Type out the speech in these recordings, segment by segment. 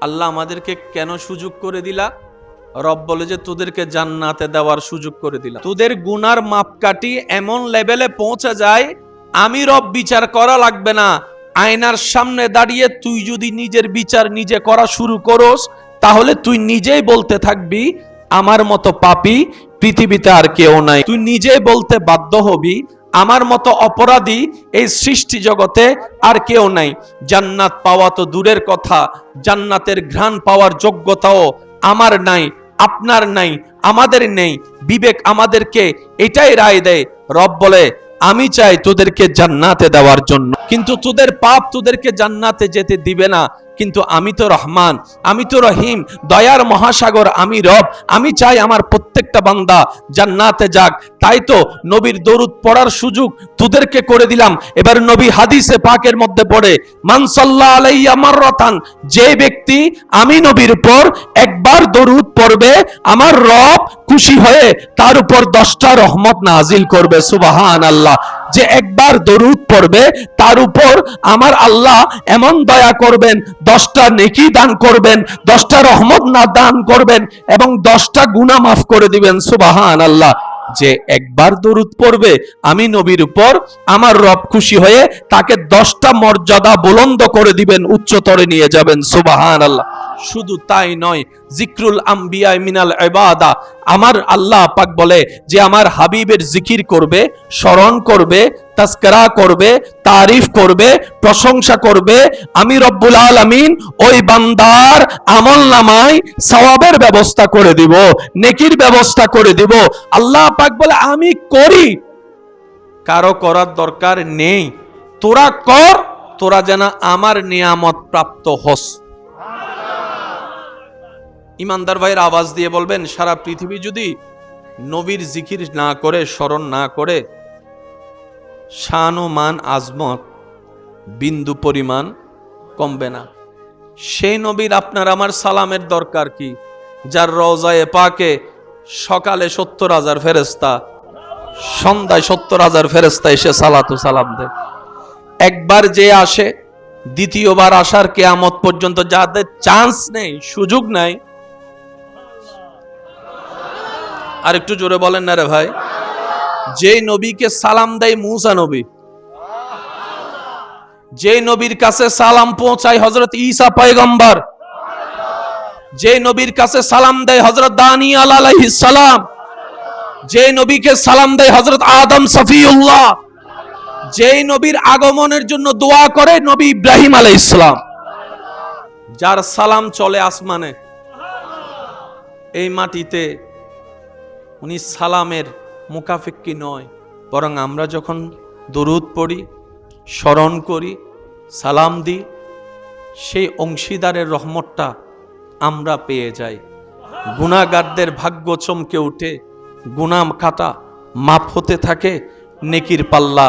আল্লাহ আমাদেরকে কেন সুযোগ করে দিলা? রব বলে যে তোদেরকে জান্নাতে দেওয়ার সুযোগ করে দিলাম। তোদের গুনার মাপকাঠি এমন লেভেলে পৌঁছে যায়, আমি রব বিচার করা লাগবে না। আয়নার সামনে দাঁড়িয়ে তুই যদি নিজের বিচার নিজে করা শুরু করস, তাহলে তুই নিজেই বলতে থাকবি আমার মতো পাপী পৃথিবীতে আর কেউ নাই। তুই নিজেই বলতে বাধ্য হবি আমার মতো অপরাধী এই সৃষ্টি জগতে আর কেউ নাই। জান্নাত পাওয়া তো দূরের কথা, জান্নাতের ঘ্রাণ পাওয়ার যোগ্যতাও আমার নাই, আপনার নাই, আমাদের নেই। বিবেক আমাদেরকে এটাই রায় দেয়। রব বলে আমি চাই তোদেরকে জান্নাতে দেওয়ার জন্য, কিন্তু তোদের পাপ তোদেরকে জান্নাতে যেতে দিবে না। কিন্তু আমি তো রহমান, আমি তো রহিম, দয়ার মহাসাগর আমি রব। আমি চাই আমার প্রত্যেকটা বান্দা জান্নাতে যাক। তাই তো নবীর দরুদ পড়ার সুযোগ তোদেরকে করে দিলাম। এবার নবী হাদিসে পাকের মধ্যে পড়ে, মান সাল্লাল্লাহু আলাইহি মাররাতান, যে ব্যক্তি আমি নবীর উপর একবার দরুদ পড়বে, আমার রব খুশি হয়ে তার উপর 10টা রহমত নাজিল করবে। সুবহানাল্লাহ। যে একবার দরুদ পড়বে তার উপর আমার আল্লাহ এমন দয়া করবেন, 10টা নেকি দান করবেন, 10টা রহমত না দান করবেন এবং 10টা গুনাহ মাফ করে দিবেন। সুবহানাল্লাহ। যে একবার দরুদ পড়বে আমি নবীর উপর, আমার রব খুশি হয়ে তাকে 10টা মর্যাদা বুলন্দ করে দিবেন, উচ্চতরে নিয়ে যাবেন। সুবহানাল্লাহ। শুধু তাই নয়, জিক্রুল আম্বিয়া মিনাল ইবাদা, আমার আল্লাহ পাক বলে যে আমার হাবিবের জিকির করবে, স্মরণ করবে, তাজকিরা করবে, তারিফ করবে, প্রশংসা করবে, আমি রব্বুল আলামিন ওই বান্দার আমলনামায় সওয়াবের ব্যবস্থা করে দিব, নেকির ব্যবস্থা করে দিব। আল্লাহ পাক বলে আমি করি, কারো করার দরকার নেই, তোরা কর, তোরা যেন আমার নিয়ামত প্রাপ্ত হস। ইমানদার ভাইয়ের আওয়াজ দিয়ে বলবেন, সারা পৃথিবী যদি নবীর জিকির না করে, স্মরণ না করে, শান ও মান আজমত বিন্দু পরিমাণ কমবে না। সেই নবীর আপনার আমার সালামের দরকার কি, যার রওজায়ে পাকে সকালে 70,000 ফেরেশতা, সন্ধ্যায় 70,000 ফেরেশতা এসে সালাতু সালাম দেয়। একবার যে আসে, দ্বিতীয়বার আসার কিয়ামত পর্যন্ত যাদের চান্স নেই, সুযোগ নাই। আর একটু জোরে বলেন না রে ভাই। যে নবীকে সালাম দেয় মুসা নবী, যে নবীর কাছে সালাম পৌঁছায় হযরত ঈসা পয়গম্বর, যে নবীর কাছে সালাম দেয় হযরত দানিয়াল আলাইহিস সালাম, যে নবীকে সালাম দেয় হযরত আদম সফিউল্লাহ, যে নবীর আগমনের জন্য দোয়া করে নবী ইব্রাহিম আলাইহিস সালাম, যার সালাম চলে আসমানে, এই মাটিতে উনি সালামের মুখাফিক্কি নয়। বরং আমরা যখন দরুদ পড়ি, স্মরণ করি, সালাম দিই, সেই অংশীদারের রহমতটা আমরা পেয়ে যাই। গুনাহগারদের ভাগ্য চমকে উঠে, গুনাহ খাতা মাফ হতে থাকে, নেকির পাল্লা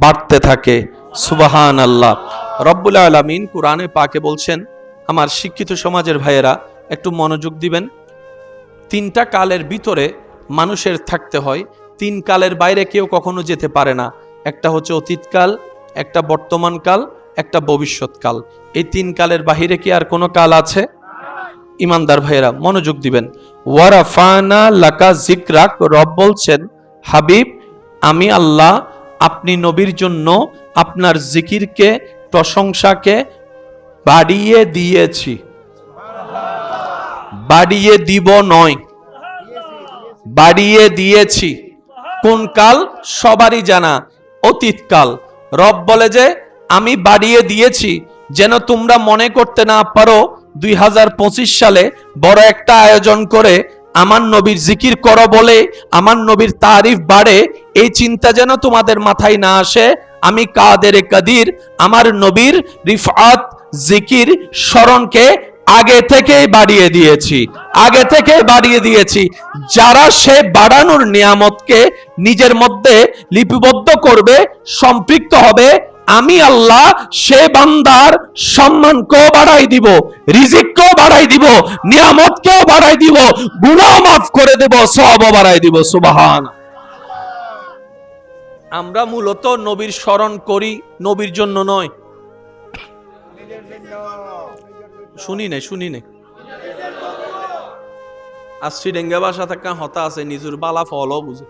বাড়তে থাকে। সুবহানাল্লাহ। রব্বুল আলামিন কুরআনে পাকে বলছেন, আমার শিক্ষিত সমাজের ভাইয়েরা একটু মনোযোগ দিবেন। 3টা কালের ভিতরে মানুষের থাকতে হয়, 3 কালের বাইরে কেউ কখনো যেতে পারে না। একটা হচ্ছে অতীতকাল, একটা বর্তমানকাল, একটা ভবিষ্যৎকাল। এই 3 কালের বাহিরে কি আর কোনো কাল আছে? ইমানদার ভাইয়েরা মনোযোগ দিবেন। ওয়ারাফানা লাকা যিকরাক, রব বলছেন হাবিব আমি আল্লাহ আপনি নবীর জন্য আপনার জিকিরকে, প্রশংসাকে বাড়িয়ে দিয়েছি। বাড়িয়ে দিব নয়, বাড়িয়ে দিয়েছি। কোন কাল? সবারই জানা, অতীতকাল। রব বলে যে আমি বাড়িয়ে দিয়েছি, যেন তোমরা মনে করতে না পারো 2025 সালে বড় একটা আয়োজন করে আমার নবীর জিকির করো বলে আমার নবীর তারিফ বাড়ে, এই চিন্তা যেন তোমাদের মাথায় না আসে। আমি কাদের কাদির আমার নবীর রিফাত, জিকির, স্মরণকে আগে থেকেই বাড়িয়ে দিয়েছি, আগে থেকে বাড়িয়ে দিয়েছি। যারা সে বাড়ানোর নিয়ামতকে নিজের মধ্যে লিপিবদ্ধ করবে, সম্পৃক্ত হবে, আমি আল্লাহ সে বান্দার সম্মানকেও বাড়াই দিব, রিজিককেও বাড়াই দিব, নিয়ামতকেও বাড়াই দিব, গুনাহ মাফ করে দেব, সওয়াবও বাড়াই দিব। সুবহান। আমরা মূলত নবীর স্মরণ করি নবীর জন্য নয়, শুনি নাই আর শ্রীডেঙ্গা ভাষা থাকা হতা আছে নিজের বালা ফল বুঝে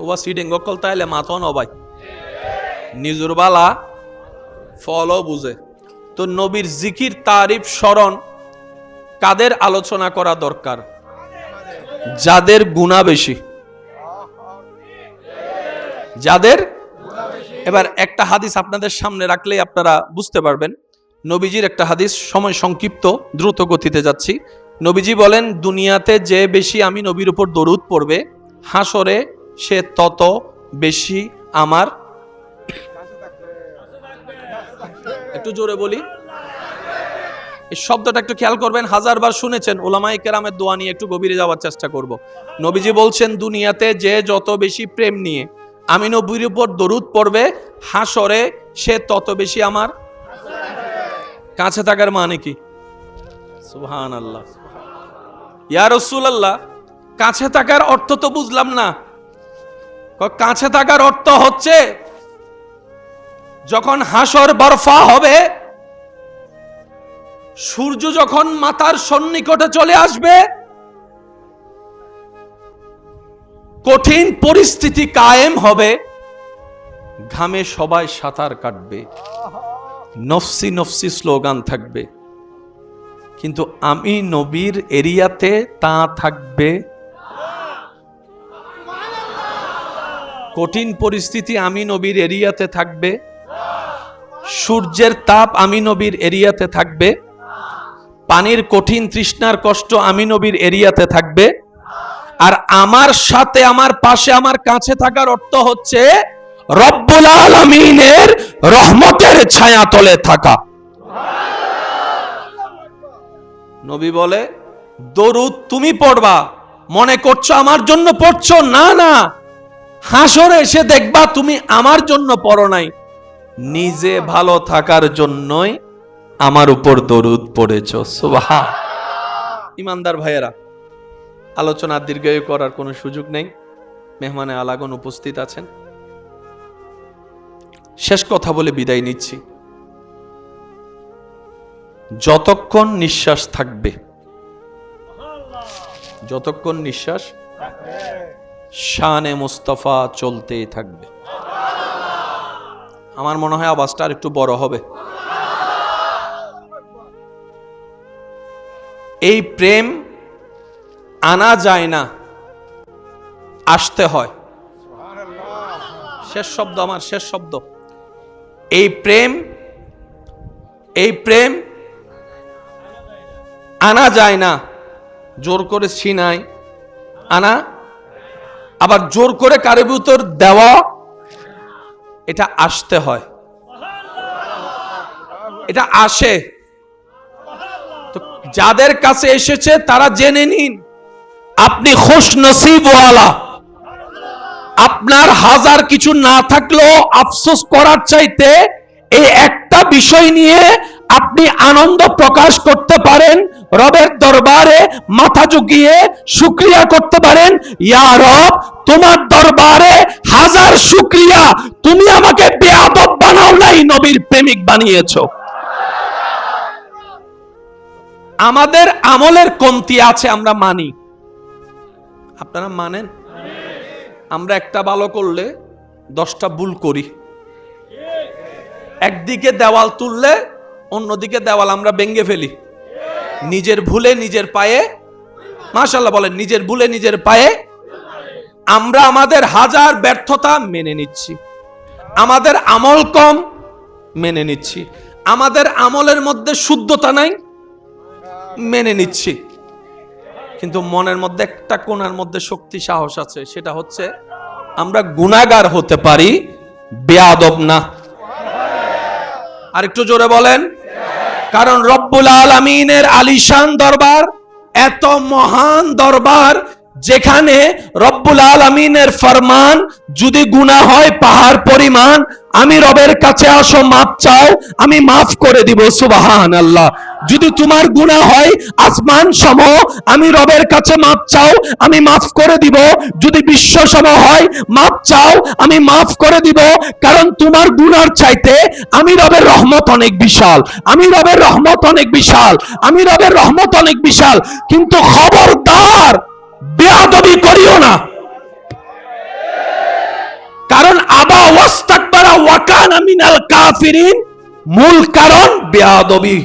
ওবা শ্রীডেঙ্গ কল তাইলে মাথা নবাই নিজের বালা ফল বুঝে। তো নবীর জিকির তারিফ স্মরণ কাদের আলোচনা করা দরকার? যাদের গুনাহ বেশি, যাদের। এবার একটা হাদিস আপনাদের সামনে রাখলেই আপনারা বুঝতে পারবেন। নবীজির একটা হাদিস, সময় সংক্ষিপ্ত, দ্রুত গতিতে যাচ্ছি। নবীজি বলেন, দুনিয়াতে যে বেশি আমি নবীর উপর দরুদ পড়বে, হাসরে সে তত বেশি আমার, একটু জোরে বলি, এই শব্দটা একটু খেয়াল করবেন, হাজারবার শুনেছেন, ওলামায়ে কেরামের দোয়া নিয়ে একটু গভীরে যাওয়ার চেষ্টা করব। নবীজি বলছেন, দুনিয়াতে যে যত বেশি প্রেম নিয়ে আমি নবীর উপর দরুদ পড়বে, হাসরে সে তত বেশি আমার কাছে থাকার মানে কি? সুবহানাল্লাহ। ইয়া রাসূলুল্লাহ, কাছে থাকার অর্থ তো বুঝলাম না। কাছে থাকার অর্থ হচ্ছে যখন হাসর বরফা হবে, সূর্য যখন মাথার সন্নিকটে চলে আসবে, কঠিন পরিস্থিতি কায়েম হবে, ঘামে সবাই সাঁতার কাটবে, নফসি নফসি স্লোগান থাকবে, কিন্তু আমি নবীর এরিয়াতে তা থাকবে। কঠিন পরিস্থিতি আমি নবীর এরিয়াতে থাকবে, সূর্যের তাপ আমি নবীর এরিয়াতে থাকবে, পানির কঠিন তৃষ্ণার কষ্ট আমি নবীর এরিয়াতে থাকবে। আর আমার সাথে, আমার পাশে, আমার কাছে থাকার অর্থ হচ্ছে রব্বুল আলামিনের রহমতের ছায়াতলে থাকা। নবী বলে, দরুদ তুমি পড়বা, মনে করছো আমার জন্য পড়ছো, না না, হাসরে এসে দেখবা তুমি আমার জন্য পড়ো নাই, নিজে ভালো থাকার জন্যই আমার উপর দরুদ পড়েছো। সুবহান। ইমানদার ভাইয়েরা, আলোচনা দীর্ঘায়ু করার কোনো সুযোগ নেই, মেহমানে আলাগন উপস্থিত আছেন। শেষ কথা বলে বিদায় নিচ্ছি। যতক্ষণ নিঃশ্বাস থাকবে, যতক্ষণ নিঃশ্বাস, শানে মুস্তাফা চলতেই থাকবে। আমার মনে হয় আওয়াজটা আর একটু বড় হবে। এই প্রেম আনা যায় না, আসতে হয়। শেষ শব্দ, আমার শেষ শব্দ। এই প্রেম আনা যায় না, জোর করে ছিনাই আনা, আবার জোর করে কারো ভিতর দেওয়া, এটা আসতে হয়, এটা আসে। তো যাদের কাছে এসেছে তারা জেনে নিন, আপনি খুশনসিব ওয়ালা। আপনার হাজার কিছু না থাকলেও আফসোস করার চাইতে এই একটা বিষয় নিয়ে আপনি আনন্দ প্রকাশ করতে পারেন, রবের দরবারে মাথা ঝুঁকিয়ে শুকরিয়া করতে পারেন, ইয়া রব, তোমার দরবারে হাজার শুকরিয়া, তুমি আমাকে বেয়াদব বানাও নাই, নবীর প্রেমিক বানিয়েছো। আমাদের আমলের কমতি আছে, আমরা মানি, আপনারা মানেন? আমরা একটা ভালো করলে 10টা ভুল করি। একদিকে দেওয়াল তুললে অন্যদিকে দেওয়াল আমরা ভেঙে ফেলি। নিজের ভুলে নিজের পায়ে, মাশাআল্লাহ বলেন, নিজের ভুলে নিজের পায়ে। আমরা আমাদের হাজার ব্যর্থতা মেনে নিচ্ছি, আমাদের আমল কম মেনে নিচ্ছি, আমাদের আমলের মধ্যে শুদ্ধতা নাই মেনে নিচ্ছি, কিন্তু মনের মধ্যে একটা কোণার মধ্যে শক্তি সাহস আছে, সেটা হচ্ছে আমরা গুনাহগার হতে পারি, বেয়াদব না। আর একটু জোরে বলেন। কারণ রব্বুল আলামিনের আলিশান দরবার, এত মহান দরবার, যেখানে রব্বুল আলামিনের ফরমান যদি গুনাহ হয় পাহাড় পরিমাণ, আমি রবের কাছে আসো, মাপ চাও, আমি মাফ করে দিব। সুবহানাল্লাহ। যদি তোমার গুনাহ হয় আসমান সম, আমি রবের কাছে মাপ চাও, আমি মাফ করে দিব। যদি বিশ্ব সম হয়, মাপ চাও, আমি মাফ করে দিব। কারণ তোমার গুনার চাইতে আমি রবের রহমত অনেক বিশাল, আমি রবের রহমত অনেক বিশাল, আমি রবের রহমত অনেক বিশাল। কিন্তু খবরদার বেয়াদবি করিও না। কারণ আবা ওয়াস্তাকবারা ওয়া কানা মিনাল কাফিরিন, মূল কারণ বেয়াদবি।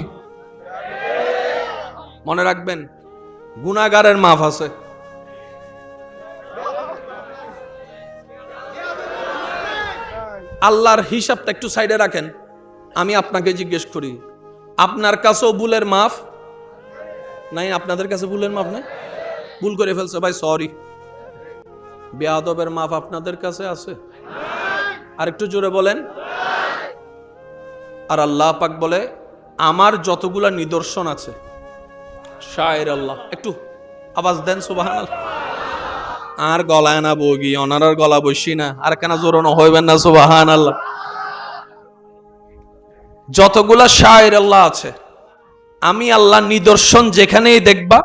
মনে রাখবেন, গুনাহগারের মাফ আছে। আল্লাহর হিসাবটা একটু সাইডে রাখেন। আমি আপনাকে জিজ্ঞেস করি, আপনার কাছেও ভুলের মাফ নাই? আপনাদের কাছে ভুলের মাফ নাই? ভুল করে ফেলছে ভাই, সরি। বেয়াদবের মাফ আপনাদের কাছে আছে? আর একটু জোরে বলেন। আর আল্লাহ পাক বলে, আমার যতগুলা নিদর্শন আছে, শায়ের আল্লাহ, একটু আওয়াজ দেন সুবহানাল্লাহ। আর গলায় না বগি, অনারার গলা বসি না, আর কেন জোরানো হইবেন না সুবহানাল্লাহ। যতগুলা শায়ের আল্লাহ আছে, আমি আল্লাহ নিদর্শন যেখানেই দেখবা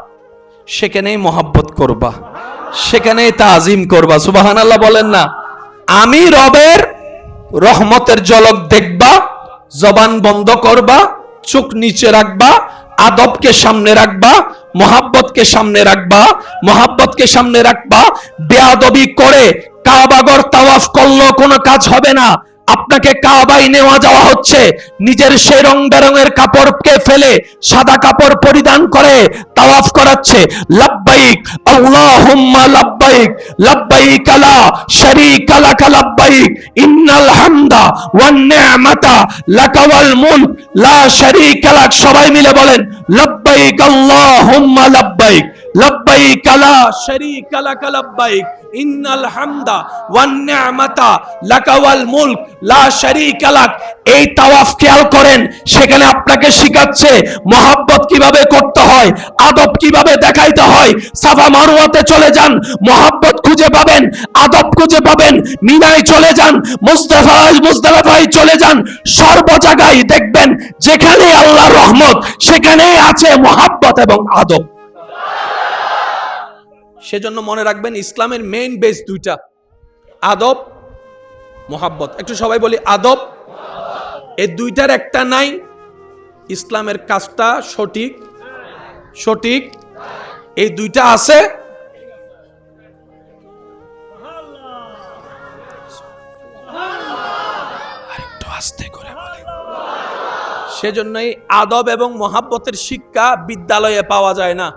সেখানেই মহাব্বত করবা, সেখানেই তাজিম করবা। সুবহানাল্লাহ বলেন না। আমি রবের রহমতের ঝলক দেখবা, জবান বন্ধ করবা, চোখ নিচে রাখবা, আদবকে সামনে রাখবা, মহাব্বতকে সামনে রাখবা, মহাব্বতকে সামনে রাখবা। বেয়াদবি করে কাবাগর তাওয়াফ করলেও কোনো কাজ হবে না। আপনাকে কাবায় নেওয়া যাওয়া হচ্ছে, নিজের সেই রং বেরঙের কাপড়কে ফেলে সাদা কাপড় পরিধান করে তাওয়াফ করাচ্ছে। লাব্বাইক আল্লাহুম্মা লাব্বাইক, লাব্বাইক লা শারীকা লাকা লাব্বাইক, ইন্নাল হামদা ওয়ান নি'মাতা লাকা ওয়াল মুলক লা শারীকা লাক। সবাই মিলে বলেন, লাব্বাইক আল্লাহুম্মা লাব্বাইক, লাব্বাইক লা শারীকা লাকা লাব্বাইক, ইন্নাল হামদা ওয়ান নি'মাতা লাকা ওয়াল মুলক লা শারীকা লাক। এই তাওয়াফ খেয়াল করেন, সেখানে আপনাকে শিখাচ্ছে মহাব্বত কিভাবে করতে হয়, আদব কিভাবে দেখাইতে হয়। সাফা মারওয়াতে চলে যান, মহাব্বত খুঁজে পাবেন, আদব খুঁজে পাবেন। মিনায় চলে যান, মুজদালিফায় চলে যান, সর্ব জায়গায় দেখবেন যেখানে আল্লাহর রহমত সেখানেই আছে মহাব্বত এবং আদব। সেজন্য মনে রাখবেন, ইসলামের মেইন বেস দুইটা, আদব, মোহাব্বত। একটু সবাই বলি আদব। এই দুইটার একটা নাই, ইসলামের কাজটা সঠিক সঠিক। এই দুইটা আছে, আরেকটু আস্তে করে বলে। সেজন্যই আদব এবং মোহাব্বতের শিক্ষা বিদ্যালয়ে পাওয়া যায় না।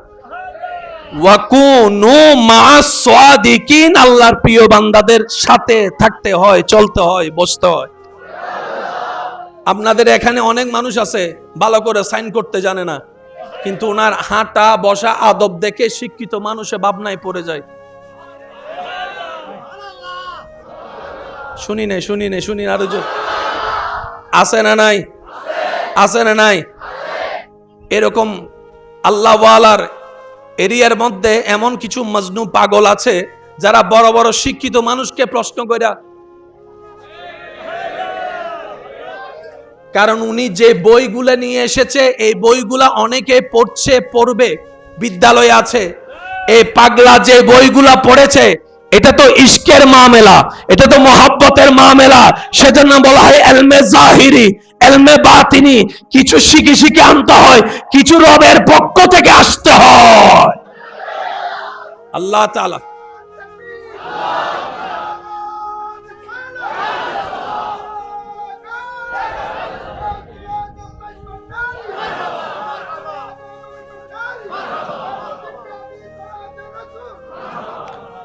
ওয়াকুনু মা'আস সাদিকিন, আল্লাহর প্রিয় বান্দাদের সাথে থাকতে হয়, চলতে হয়, বসতে হয়। আপনাদের এখানে অনেক মানুষ আছে ভালো করে সাইন করতে জানে না, কিন্তু ওনার হাঁটা বসা আদব দেখে শিক্ষিত মানুষে ভাবনায় পড়ে যায়। শুনি না আরো জোর। আছে না নাই? আছে না নাই? এরকম আল্লাহ ওয়ালার এরিয়ার মধ্যে এমন কিছু মজনু পাগল আছে যারা বড় বড় শিক্ষিত মানুষকে প্রশ্ন কইরা, কারণ উনি যে বইগুলা নিয়ে এসেছে এই বইগুলা অনেকে পড়ছে, পড়বে, বিদ্যালয়ে আছে। এই পাগলা যে বইগুলা পড়েছে এটা তো ইশকের মামলা, এটা তো মহাব্বতের মামলা। সেজন্য বলা হয় ইলমে জাহিরি, ইলমে বাতিনি। কিছু শিখে আনতে হয়, কিছু রবের পক্ষ থেকে আসতে হয়। আল্লাহ তাআলা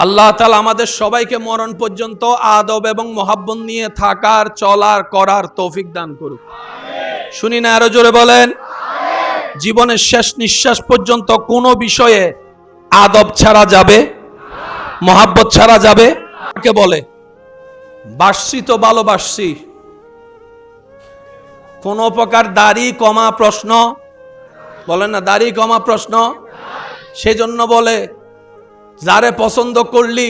আল্লাহ তাআলা আমাদের সবাইকে মরণ পর্যন্ত আদব এবং মহাব্বত নিয়ে থাকার, চলার, করার তৌফিক দান করুক। শুনি না আরো জোরে বলেন। জীবনের শেষ নিঃশ্বাস পর্যন্ত কোনো বিষয়ে আদব ছাড়া যাবে, মহাব্বত ছাড়া যাবে। কাকে বলে? বাসছি তো ভালোবাসছি, কোন প্রকার দাড়ি কমা প্রশ্ন বলেন না, দাড়ি কমা প্রশ্ন। সেজন্য বলে যারে পছন্দ করলি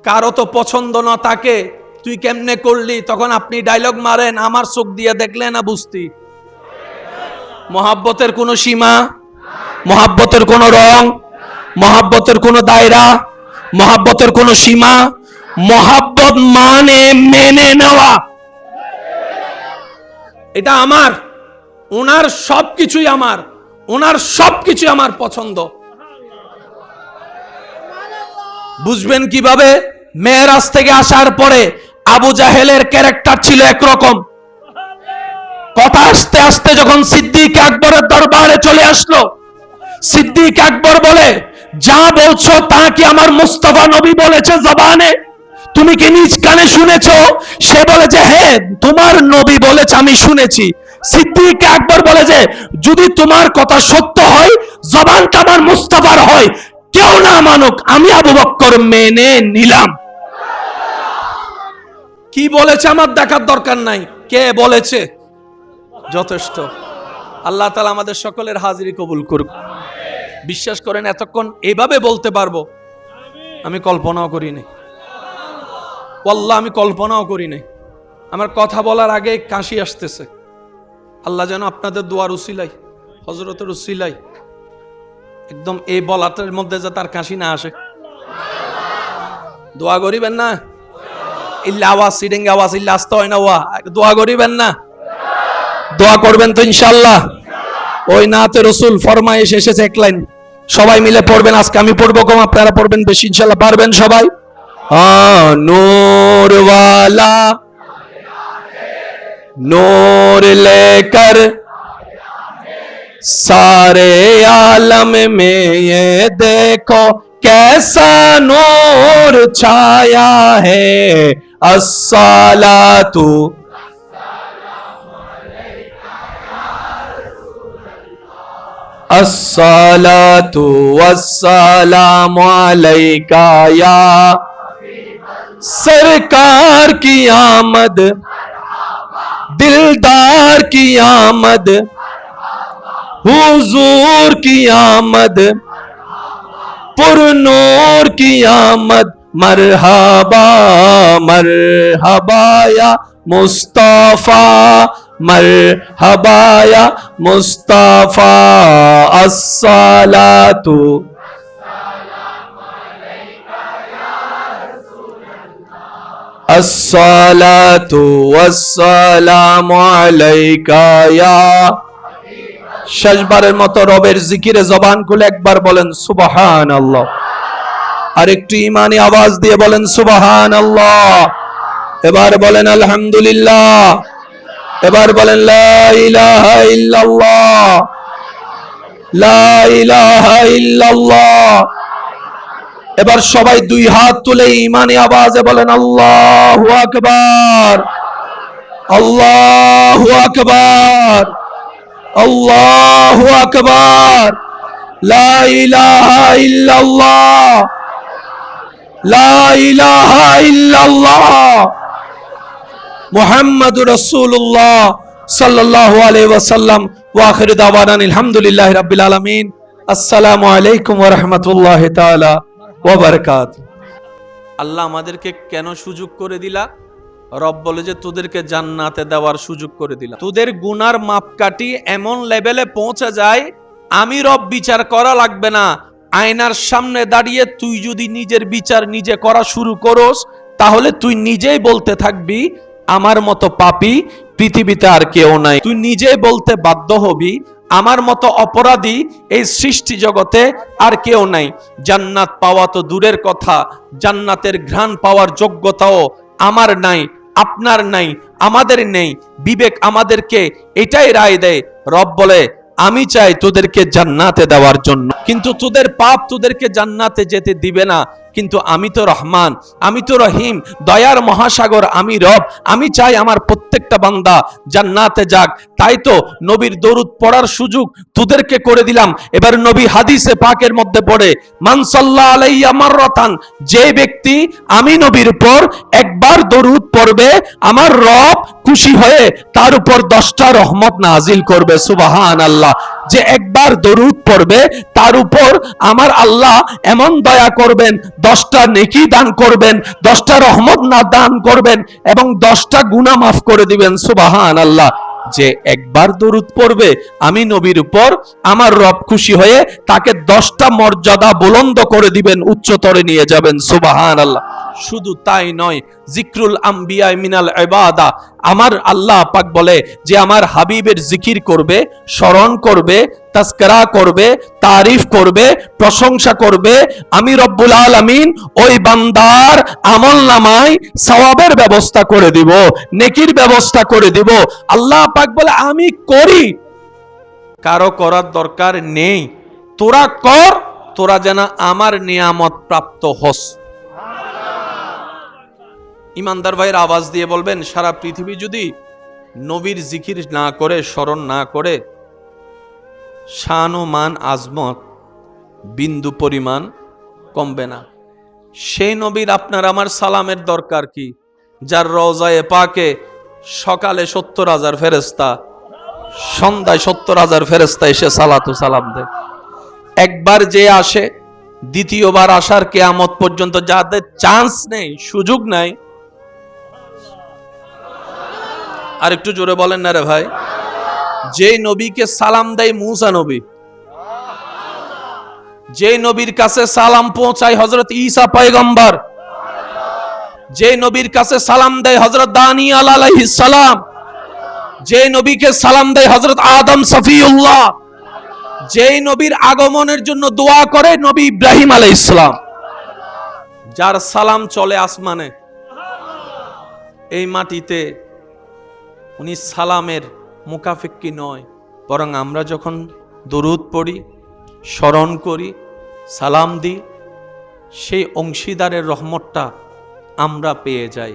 কারো তো পছন্দ না তাকে, তুই কেমনে করলি? তখন আপনি ডায়লগ মারেন, আমার চোখ দিয়ে দেখলে না বুঝতি। মহাব্বতের কোনো সীমা, মহাব্বতের কোনো রং, মহাব্বতের কোনো দায়রা, মহাব্বতের কোনো সীমা। মহাব্বত মানে মেনে নেওয়া, এটা আমার, ওনার সবকিছুই আমার, ওনার সবকিছু আমার পছন্দ। বুঝবেন কিভাবে? মেরাজ থেকে আসার পরে আবু জাহেলের ক্যারেক্টার ছিল একরকম, কথা আস্তে আস্তে যখন সিদ্দিক আকবরের দরবারে চলে আসলো, সিদ্দিক আকবর বলে, যা বলছো তা কি আমার মুস্তাফা নবী বলেছে জবানে? তুমি কি নিজ কানে শুনেছো? সে বলে যে হ্যাঁ, তোমার নবী বলেছে, আমি শুনেছি। সিদ্দিক আকবর বলে যে যদি তোমার কথা সত্য হয়, জবানটা আমার মুস্তাফার হয়, কেউ না মানুক, আমি আবু বকর মেনে নিলাম। কি বলেছে আমার দেখার দরকার নাই, কে বলেছে যথেষ্ট। আল্লাহ তাআলা আমাদের সকলের হাজিরি কবুল করুক। বিশ্বাস করেন, এতক্ষণ এভাবে বলতে পারবো আমি কল্পনাও করি নাই। আল্লাহ, আমি কল্পনাও করি নাই। আমার কথা বলার আগে কাশি আসতেছে। আল্লাহ যেন আপনাদের দোয়ার উসিলাই, হযরতের উসিলাই একদম এই বলাটার মধ্যে যে তার কাশি না আসে। দোয়া করিবেন না? ইল্লা আওয়াজ, সিডিং আওয়াজ ইল্লা আসতে হয় না, ওয়া দোয়া করিবেন না? দোয়া করবেন তো ইনশাআল্লাহ। ওই নাতে রসুল ফরমায়েশ এসেছে এক লাইন, সবাই মিলে পড়বেন। আজকে আমি পড়বো কম, আপনারা পড়বেন বেশি, ইনশাআল্লাহ পারবেন সবাই। নূর ওয়ালা नूर लेकर सारे आलम में ये देखो कैसा नूर छाया है। अस्सलातु अस्सलातु वस्सलामु अलैका या सरकार की आमद, दिलदार की आमद, हुजूर की आमद, पुरनूर की आमद। मरहबा मरहबा या मुस्तफा, मरहबा या मुस्तफा। अस्सलातु अस्सलातु वस्सलामु अलैका या। শেষবারের মতো রবের জিকিরে জবান খুলে একবার বলেন সুবহানাল্লাহ, আর একটু ঈমানি আওয়াজ দিয়ে বলেন সুবহানাল্লাহ। এবার বলেন আলহামদুলিল্লাহ, এবার বলেন লা ইলাহা ইল্লাল্লাহ, লা ইলাহা ইল্লাল্লাহ। এবার সবাই দুই হাত তুলে ঈমানি আওয়াজে বলেন আল্লাহু আকবার, আল্লাহু আকবার, আল্লাহু আকবার। লা ইলাহা ইল্লাল্লাহ, লা ইলাহা ইল্লাল্লাহ, মুহাম্মাদুর রাসূলুল্লাহ সাল্লাল্লাহু আলাইহি ওয়াসাল্লাম। ওয়া আখিরু দাওয়ানা আলহামদুলিল্লাহি রাব্বিল আলামিন। আসসালামু আলাইকুম ওয়া রাহমাতুল্লাহি তাআলা ওয়া বারাকাতুহু। আল্লাহ আমাদেরকে কেন সুযোগ করে দিলা? রব বলে যে তোদেরকে জান্নাতে দেওয়ার সুযোগ করে দিলাম। তোদের গুনার মাপকাঠি এমন লেভেলে পৌঁছে যায়, আমি রব বিচার করা লাগবে না। আয়নার সামনে দাঁড়িয়ে তুই যদি নিজের বিচার নিজে করা শুরু করস, তাহলে তুই নিজেই বলতে থাকবি আমার মতো পাপী পৃথিবীতে আর কেউ নাই। তুই নিজেই বলতে বাধ্য হবি আমার মতো অপরাধী এই সৃষ্টি জগতে আর কেউ নাই। জান্নাত পাওয়া তো দূরের কথা, জান্নাতের ঘ্রাণ পাওয়ার যোগ্যতাও আমার নাই, আপনার নাই, আমাদের নেই। বিবেক আমাদেরকে এটাই রায় দেয়। রব বলে আমি চাই তোদেরকে জান্নাতে দেওয়ার জন্য, কিন্তু তোদের পাপ তোদেরকে জান্নাতে যেতে দিবে না। কিন্তু আমি তো রহমান, আমি তো রহিম, দয়ার মহাসাগর আমি রব। আমি চাই আমার প্রত্যেকটা বান্দা জান্নাতে যাক। তাই তো নবীর দরুদ পড়ার সুযোগ তোদেরকে করে দিলাম। এবার নবী হাদিসে পাকের মধ্যে পড়ে, মান সাল্লাল্লাহু আলাইহি মাররাতান, যে ব্যক্তি আমি নবীর উপর একবার দরুদ পড়বে, আমার রব খুশি হয়ে তার উপর 10টা রহমত নাজিল করবে। সুবহানাল্লাহ। যে একবার দরুদ পড়বে তার উপর আমার আল্লাহ এমন দয়া করবেন, 10টা নেকি দান করবেন, 10টা রহমত না দান করবেন এবং 10টা গুনাহ মাফ করে দিবেন। সুবহানাল্লাহ। যে একবার দরুদ পড়বে আমি নবীর উপর, আমার রব খুশি হয়ে তাকে 10টা মর্যাদা বুলন্দ করে দিবেন, উচ্চতরে নিয়ে যাবেন। সুবহানাল্লাহ। শুধু তাই নয়, জিক্রুল আম্বিয়া মিনাল ইবাদা, আমার আল্লাহ পাক বলে যে আমার হাবিবের জিকির করবে, স্মরণ করবে, তাজকিরা করবে, তারিফ করবে, প্রশংসা করবে, আমি রব্বুল আলামিন ওই বান্দার আমলনামায় সওয়াবের ব্যবস্থা করে দিব, নেকির ব্যবস্থা করে দিব। আল্লাহ পাক বলে আমি করি, কারো করার দরকার নেই, তোরা কর, তোরা যেন আমার নিয়ামত প্রাপ্ত হস। ইমানদার ভাইয়ের আওয়াজ দিয়ে বলবেন, সারা পৃথিবী যদি নবীর জিকির না করে, স্মরণ না করে, শান ও মান আজমত বিন্দু পরিমাণ কমবে না। সেই নবীর আপনার আমার সালামের দরকার কি, যার রওজায়ে পাকে সকালে 70,000 ফেরেশতা, সন্ধ্যায় 70,000 ফেরেশতা এসে সালাতু সালাম দেয়। একবার যে আসে, দ্বিতীয়বার আসার কিয়ামত পর্যন্ত যাদের চান্স নেই, সুযোগ নাই। আর একটু জোরে বলেন না রে ভাই। যে নবীকে সালাম দেয় মুসা নবী, যে নবীর কাছে সালাম পৌঁছায় হযরত ঈসা পয়গম্বর, যে নবীর কাছে সালাম দেয় হযরত দানিয়াল আলাইহিস সালাম, যে নবীকে সালাম দেয় হযরত আদম সফিউল্লাহ, যে নবীর আগমনের জন্য দোয়া করে নবী ইব্রাহিম আলাইহিস সালাম, যার সালাম চলে আসমানে, এই মাটিতে উনি সালামের মুকাফিক্কি নয়, বরং আমরা যখন দরুদ পড়ি, স্মরণ করি, সালাম দিই, সেই অংশীদারের রহমতটা আমরা পেয়ে যাই।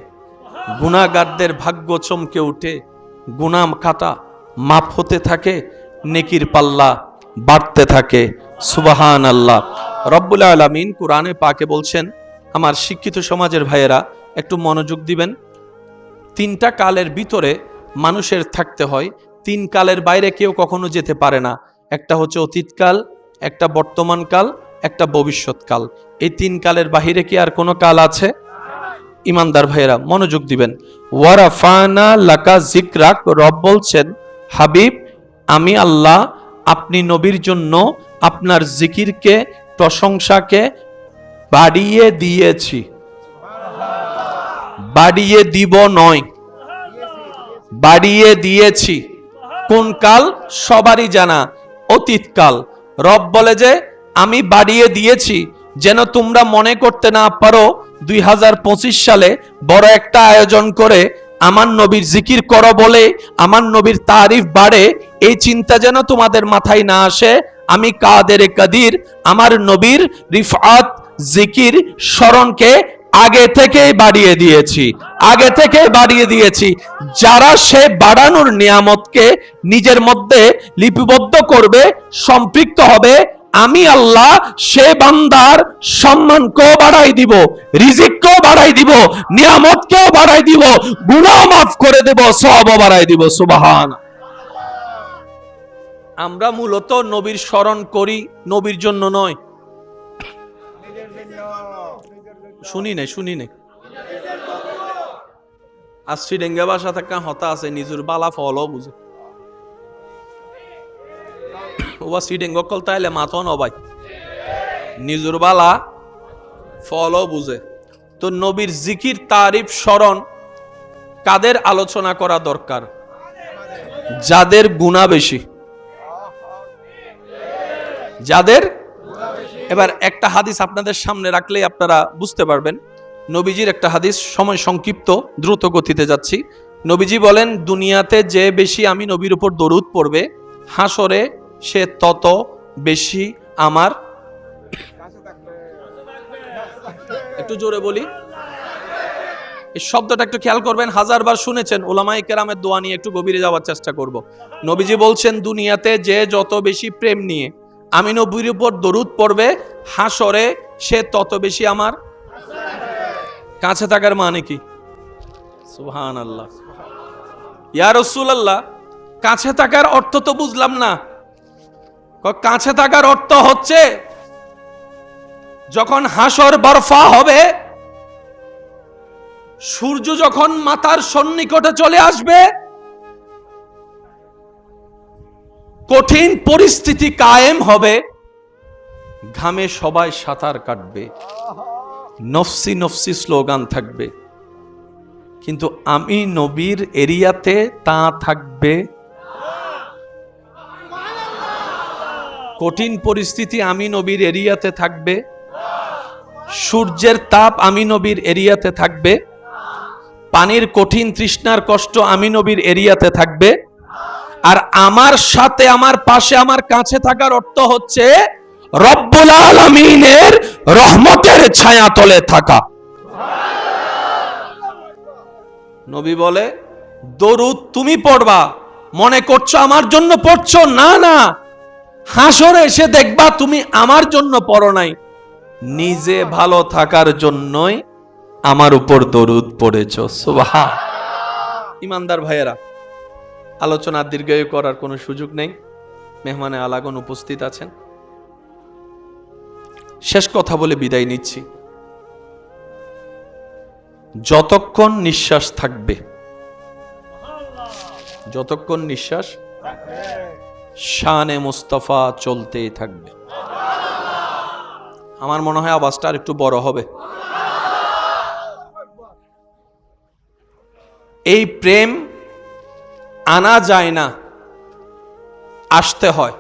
গুনাহগারদের ভাগ্য চমকে উঠে, গুনাহ খাতা মাফ হতে থাকে, নেকির পাল্লা বাড়তে থাকে। সুবহানাল্লাহ। রব্বুল আলামিন কোরআনে পাকে বলছেন, আমার শিক্ষিত সমাজের ভাইয়েরা একটু মনোযোগ দিবেন, 3টা কালের ভিতরে মানুষের থাকতে হয়, 3 কালের বাইরে কেউ কখনো যেতে পারে না। একটা হচ্ছে অতীতকাল, একটা বর্তমান কাল, একটা ভবিষ্যৎকাল। এই 3 কালের বাহিরে কি আর কোনো কাল আছে? ইমানদার ভাইয়েরা মনোযোগ দিবেন। ওয়ারাফানা লাকা যিকরাক, রব বলছেন হাবিব আমি আল্লাহ আপনি নবীর জন্য আপনার জিকিরকে, প্রশংসাকে বাড়িয়ে দিয়েছি। বাড়িয়ে দিব নয়, বাড়িয়ে দিয়েছি। কোন কাল? সবারই জানা, অতীতকাল। রব বলে যে আমি বাড়িয়ে দিয়েছি, যেন তোমরা মনে করতে না পারো 2025 সালে বড় একটা আয়োজন করে আমার নবীর জিকির করো বলে আমার নবীর তারিফ বাড়ে, এই চিন্তা যেন তোমাদের মাথায় না আসে। আমি কাদের কাদির আমার নবীর রিফাত, জিকির, স্মরণকে আগে থেকে বাড়িয়ে দিয়েছি, আগে থেকে বাড়িয়ে দিয়েছি। যারা সে বাড়ানোর নিয়ামতকে নিজের মধ্যে লিপিবদ্ধ করবে, সম্পৃক্ত হবে, আমি আল্লাহ সে বান্দার সম্মানকেও বাড়াই দিব, রিজিককেও বাড়াই দিব, নিয়ামতকেও বাড়াই দিব, গুনাহ মাফ করে দেব, সওয়াবও বাড়াই দিব। সুবহান। আমরা মূলত নবীর স্মরণ করি নবীর জন্য নয়। শুনি নাই আশ্রী ডেঙ্গা বাসা থাকা হতা আছে, নিজের বালা ফলও বুঝে ওবা সিডেঙ্গ কল তাইলে মাথা নবাই, নিজের বালা ফলও বুঝে। তো নবীর জিকির, তারিফ, স্মরণ কাদের আলোচনা করা দরকার? যাদের গুনাহ বেশি, যাদের। এবার একটা হাদিস আপনাদের সামনে রাখলেই আপনারা বুঝতে পারবেন। নবীজির একটা হাদিস, সময় সংক্ষিপ্ত, দ্রুত গতিতে যাচ্ছি। নবীজি বলেন, দুনিয়াতে যে বেশি আমি নবীর উপর দরুদ পড়বে, হাসরে সে তত বেশি আমার, একটু জোরে বলি, এই শব্দটা একটু খেয়াল করবেন, 1000বার শুনেছেন, ওলামায়ে কেরামের দোয়া নিয়ে একটু গভীরে যাওয়ার চেষ্টা করব। নবীজি বলছেন, দুনিয়াতে যে যত বেশি প্রেম নিয়ে আমি নবীর উপর দরুদ পড়বে, হাসরে সে তত বেশি আমার কাছে থাকার মানে কি? সুবহানাল্লাহ। ইয়া রাসূলুল্লাহ, কাছে থাকার অর্থ তো বুঝলাম না। কাছে থাকার অর্থ হচ্ছে যখন হাসর বরফা হবে, সূর্য যখন মাথার সন্নিকটে চলে আসবে, কঠিন পরিস্থিতি কায়েম হবে, ঘামে সবাই সাঁতার কাটবে, নফসি নফসি স্লোগান থাকবে, কিন্তু আমি নবীর এরিয়াতে তা থাকবে। কঠিন পরিস্থিতি আমি নবীর এরিয়াতে থাকবে, সূর্যের তাপ আমি নবীর এরিয়াতে থাকবে, পানির কঠিন তৃষ্ণার কষ্ট আমি নবীর এরিয়াতে থাকবে। আর আমার সাথে, আমার পাশে, আমার কাছে থাকার অর্থ হচ্ছে রব্বুল আলামিনের রহমতের ছায়াতলে থাকা। নবী বলে, দরুদ তুমি পড়বা, মনে করছো আমার জন্য পড়ছো, না না, হাসরে এসে দেখবা তুমি আমার জন্য পড়ো নাই, নিজে ভালো থাকার জন্যই আমার উপর দরুদ পড়েছো। সুবহান। ইমানদার ভাইয়েরা, আলোচনা দীর্ঘায়ু করার কোনো সুযোগ নেই, মেহমানে আলাগন উপস্থিত আছেন। শেষ কথা বলে বিদায় নিচ্ছি। যতক্ষণ নিঃশ্বাস থাকবে, যতক্ষণ নিঃশ্বাস, শানে মুস্তাফা চলতেই থাকবে। আমার মনে হয় আওয়াজটা আর একটু বড় হবে। এই প্রেম আনা যায় না, আসতে হয়।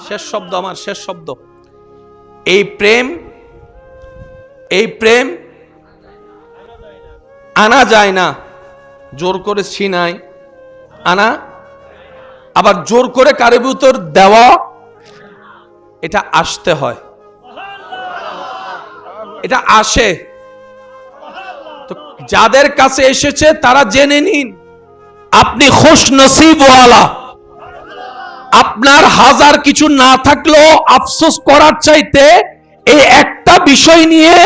শেষ শব্দ, আমার শেষ শব্দ। এই প্রেম আনা যায় না, জোর করে ছিনাই আনা, আবার জোর করে কারো ভিতর দেওয়া, এটা আসতে হয়, এটা আসে। তো যাদের কাছে এসেছে তারা জেনে নিন, আপনি খুশ নসিব ওয়ালা। আপনার হাজার কিছু না থাকলেও আফসোস করার চাইতে এই একটা বিষয় নিয়ে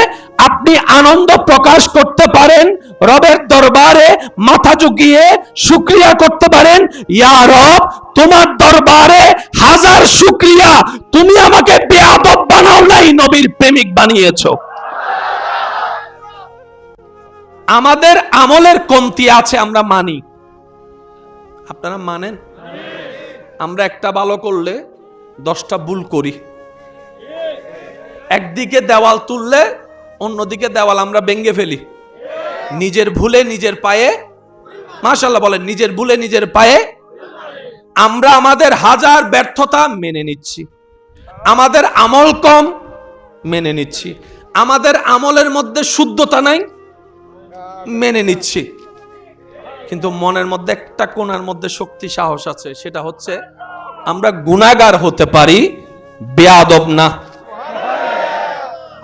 আপনি আনন্দ প্রকাশ করতে পারেন, রবের দরবারে মাথা ঝুঁকিয়ে শুকরিয়া করতে পারেন, ইয়া রব তোমার দরবারে হাজার শুকরিয়া, তুমি আমাকে বেয়াদব বানাও নাই, নবীর প্রেমিক বানিয়েছো। আমাদের আমলের কমতি আছে, আমরা মানি, আপনারা মানেন? আমরা একটা ভালো করলে 10টা ভুল করি, একদিকে দেওয়াল তুললে অন্যদিকে দেওয়াল আমরা ভেঙে ফেলি, নিজের ভুলে নিজের পায়ে, মাশাআল্লাহ বলেন, নিজের ভুলে নিজের পায়ে। আমরা আমাদের হাজার ব্যর্থতা মেনে নিচ্ছি, আমাদের আমল কম মেনে নিচ্ছি, আমাদের আমলের মধ্যে শুদ্ধতা নাই মেনে নিচ্ছি, কিন্তু মনের মধ্যে একটা কোণার মধ্যে শক্তি সাহস আছে, সেটা হচ্ছে আমরা গুনাহগার হতে পারি, বেয়াদব না।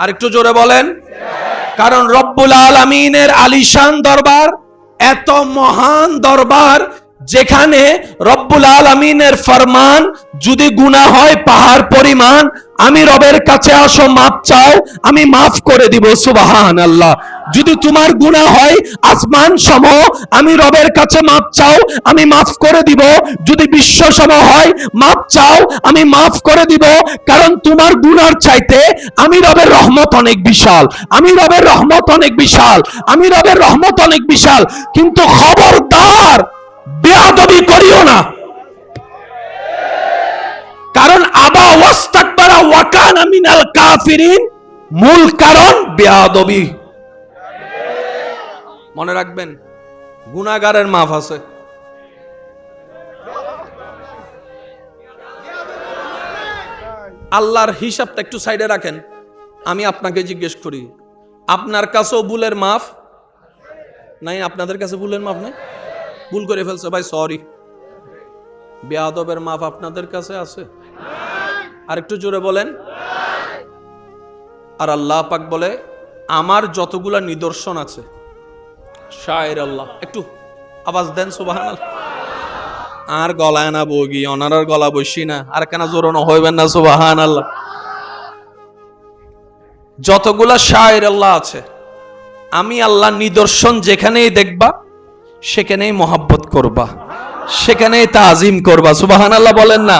আর একটু জোরে বলেন। কারণ রব্বুল আলামিনের আলিশান দরবার, এত মহান দরবার, যেখানে রব্বুল আলামিনের ফরমান, যদি গুনাহ হয় পাহাড় পরিমাণ, আমি রবের কাছে আসো, মাপ চাও, আমি মাফ করে দিব। সুবহানাল্লাহ। যদি তোমার গুনাহ হয় আসমান সম, আমি রবের কাছে মাপ চাও, আমি মাফ করে দিব। যদি বিশ্ব সম হয়, মাপ চাও, আমি মাফ করে দিব। কারণ তোমার গুনার চাইতে আমি রবের রহমত অনেক বিশাল, আমি রবের রহমত অনেক বিশাল, আমি রবের রহমত অনেক বিশাল। কিন্তু খবরদার বেয়াদবি করিও না, কারণ আবা ওয়াস্তাকবারা ওয়া কানা মিনাল কাফিরিন, মূল কারণ বেয়াদবি। মনে রাখবেন, গুনাহগারের মাফ আছে। আল্লাহর হিসাবটা একটু সাইডে রাখেন। আমি আপনাকে জিজ্ঞেস করি, আপনার কাছেও ভুলের মাফ নাই? আপনাদের কাছে ভুলের মাফ নাই? ভুল করে ফেলছে ভাই, সরি। বেয়াদবের মাফ আপনাদের কাছে আছে? আর একটু জোরে বলেন। আর আল্লাহ পাক বলে, আমার যতগুলা নিদর্শন আছে, শায়ের আল্লাহ, একটু আওয়াজ দেন সুবহানাল্লাহ। আর গলায় না বগি, ওনার গলা বসি না, আর কেন জোরানো হইবেন না সুবহানাল্লাহ। যতগুলা শায়ের আল্লাহ আছে, আমি আল্লাহ নিদর্শন যেখানেই দেখবা সেখানেই মহাব্বত করবা, সেখানেই তাজিম করবা। সুবহানাল্লাহ বলেন না?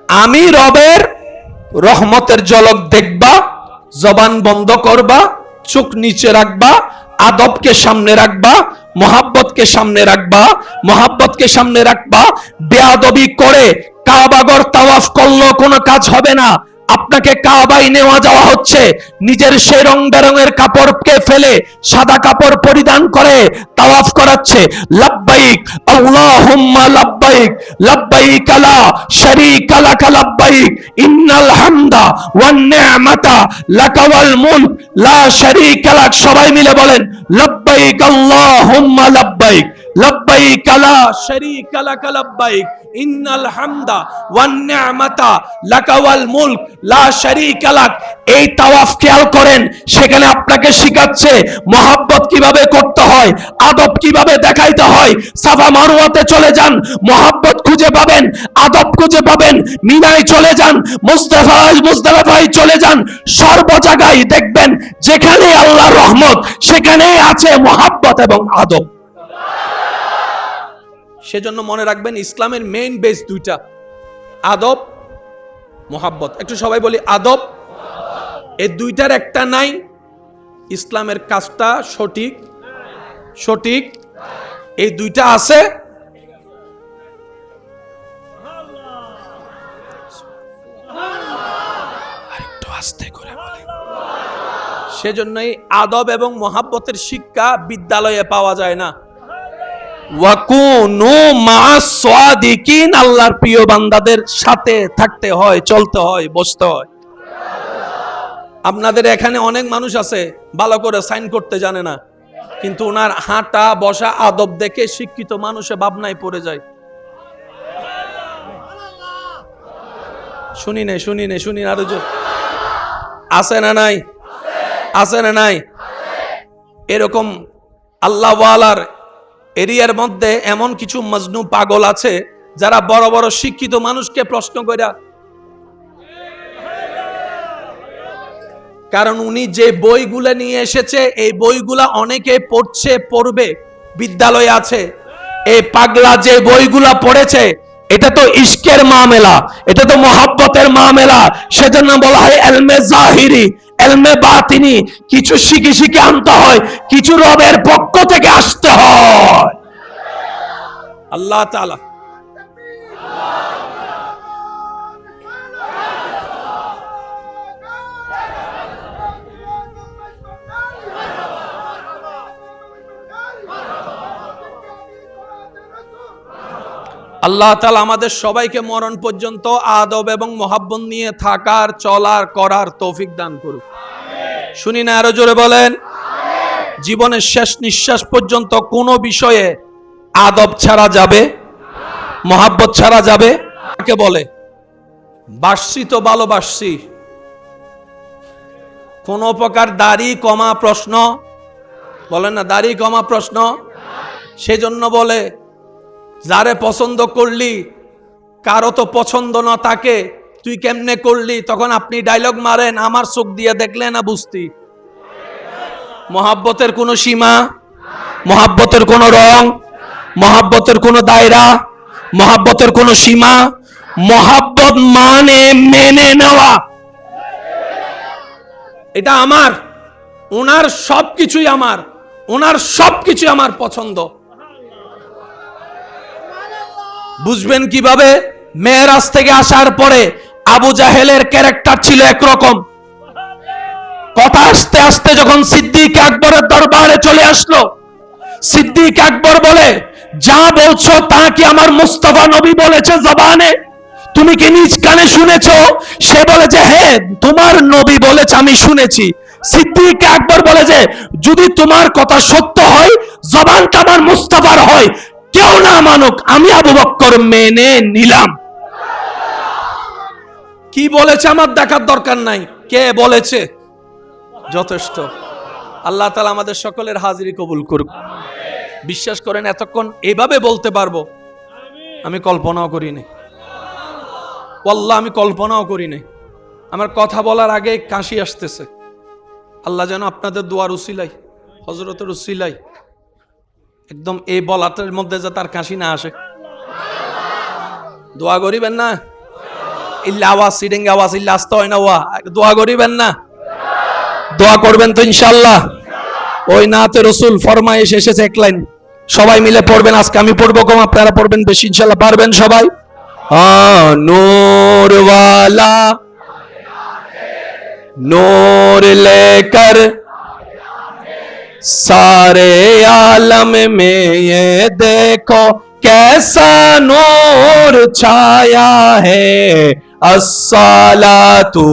আমি রবের রহমতের ঝলক দেখবা, জবান বন্ধ করবা, চোখ নিচে রাখবা, আদবকে সামনে রাখবা, মোহাব্বতকে সামনে রাখবা, মোহাব্বতকে সামনে রাখবা। বেয়াদবি করে কাবাগর তাওয়াফ করলেও কোনো কাজ হবে না। আপনাকে কাবায় নেওয়া যাওয়া হচ্ছে, নিজের সেই রং বেরঙের কাপড়কে ফেলে সাদা কাপড় পরিধান করে তাওয়াফ করাচ্ছে। লাব্বাইক আল্লাহুম্মা লাব্বাইক, লাব্বাইক লা শারীকা লাক লাব্বাইক, ইন্নাল হামদা ওয়ান নি'মাতা লাকা ওয়াল মুলক লা শারীকা লাক। সবাই মিলে বলেন লাব্বাইক আল্লাহুম্মা লাব্বাইক, লাব্বাইক লা শারীকা লাক লাব্বাইক, ইন্নাল হামদা ওয়ান নি'মাতা লাকা ওয়াল মুলক লা শারীকা লাক। এই তাওয়াফ খেয়াল করেন, সেখানে আপনাকে শিখাচ্ছে মহব্বত কিভাবে করতে হয়, আদব কিভাবে দেখাইতে হয়। সাফা মারওয়াতে চলে যান, মহব্বত খুঁজে পাবেন, আদব খুঁজে পাবেন। মিনায় চলে যান, মুজদালিফায় চলে যান, সর্ব জায়গায় দেখবেন যেখানে আল্লাহর রহমত সেখানেই আছে মহব্বত এবং আদব। সেজন্য মনে রাখবেন ইসলামের মেইন বেস দুইটা, আদব, মোহাব্বত। একটু সবাই বলি আদব। এই দুইটার একটা নাই, ইসলামের কাজটা সঠিক সঠিক। এই দুইটা আছে, আরেকটু আস্তে করে বলি। সেজন্যই আদব এবং মোহাব্বতের শিক্ষা বিদ্যালয়ে পাওয়া যায় না। ওয়াকুনু মা'আস সাদিকিন, আল্লাহর প্রিয় বান্দাদের সাথে থাকতে হয়, চলতে হয়, বসতে হয়। আপনাদের এখানে অনেক মানুষ আছে ভালো করে সাইন করতে জানে না, কিন্তু ওনার হাঁটা বসা আদব দেখে শিক্ষিত মানুষে ভাবনায় পড়ে যায়। শুনি আরো জোর আছে না নাই? আছে না নাই? এরকম আল্লাহওয়ালার এরিয়ার মধ্যে এমন কিছু মজনু পাগল আছে যারা বড় বড় শিক্ষিত মানুষকে প্রশ্ন কইরা, কারণ উনি যে বইগুলা নিয়ে এসেছে এই বইগুলা অনেকে পড়ছে, পড়বে, বিদ্যালয়ে আছে। এই পাগলা যে বইগুলা পড়েছে এটা তো ইশকের মামলা, এটা তো মোহাব্বতের মামলা। সেজন্য বলা হয় ইলমে জাহিরি, ইলমে বাতিনি। কিছু শিখে আনতে হয়, কিছু রবের পক্ষ থেকে আসতে হয়। আল্লাহ তাআলা আল্লাহ তাআলা আমাদের সবাইকে মরণ পর্যন্ত আদব এবং মোহাব্বত নিয়ে থাকার, চলার, করার তৌফিক দান করুক। শুনি না আরো জোরে বলেন। জীবনের শেষ নিঃশ্বাস পর্যন্ত কোনো বিষয়ে আদব ছাড়া যাবে, মোহাব্বত ছাড়া যাবে। কাকে বলে? বাসছি তো ভালোবাসছি, কোন প্রকার দাড়ি কমা প্রশ্ন বলেন না, দাড়ি কমা প্রশ্ন। সেজন্য বলে যারে পছন্দ করলি কারো তো পছন্দ না তাকে, তুই কেমনে করলি? তখন আপনি ডায়লগ মারেন, আমার চোখ দিয়ে দেখলে না বুঝতি। মহাব্বতের কোনো সীমা, মহাব্বতের কোনো রং, মহাব্বতের কোনো দায়রা, মহাব্বতের কোনো সীমা। মহাব্বত মানে মেনে নেওয়া, এটা আমার, ওনার সবকিছুই আমার, ওনার সবকিছু আমার পছন্দ। বুঝবেন কিভাবে? মেরাজ থেকে আসার পরে আবু জাহেলের ক্যারেক্টার ছিল একরকম, কথা আস্তে আস্তে যখন সিদ্দিক আকবরের দরবারে চলে আসলো, সিদ্দিক আকবর বলে, যা বলছো তা কি আমার মুস্তাফা নবী বলেছে জবানে? তুমি কি নিজ কানে শুনেছো? সে বলে যে হ্যাঁ, তোমার নবী বলেছে, আমি শুনেছি। সিদ্দিক আকবর বলে যে যদি তোমার কথা সত্য হয়, জবানটা আমার মুস্তাফার হয়, কেউ না মানুক, আমি আবু বকর মেনে নিলাম। কি বলেছে আমার দেখার দরকার নাই, কে বলেছে যথেষ্ট। আল্লাহ তাআলা আমাদের সকলের হাজিরি কবুল করুক। বিশ্বাস করেন এতক্ষণ এভাবে বলতে পারবো আমি কল্পনাও করি নাই, আল্লাহ আমি কল্পনাও করি নাই। আমার কথা বলার আগে কাশি আসতেছে। আল্লাহ যেন আপনাদের দোয়ার উসিলাই, হযরতের উসিলাই একদম এই বলাটার মধ্যে যে তার কাশি না আসে। দোয়া করিবেন না? ইল্লা আওয়াজ সিডিং আওয়াজ ইল্লা আসতে হয় না ওয়া দোয়া করিবেন না, দোয়া করবেন তো ইনশাআল্লাহ। ওই নাতে রসুল ফরমায়েশ এসেছে এক লাইন, সবাই মিলে পড়বেন। আজকে আমি পড়বো কম, আপনারা পড়বেন বেশি, ইনশাআল্লাহ পারবেন সবাই। নূর ওয়ালা नूर लेकर सारे आलम में ये देखो कैसा नूर छाया है। अस्सलातु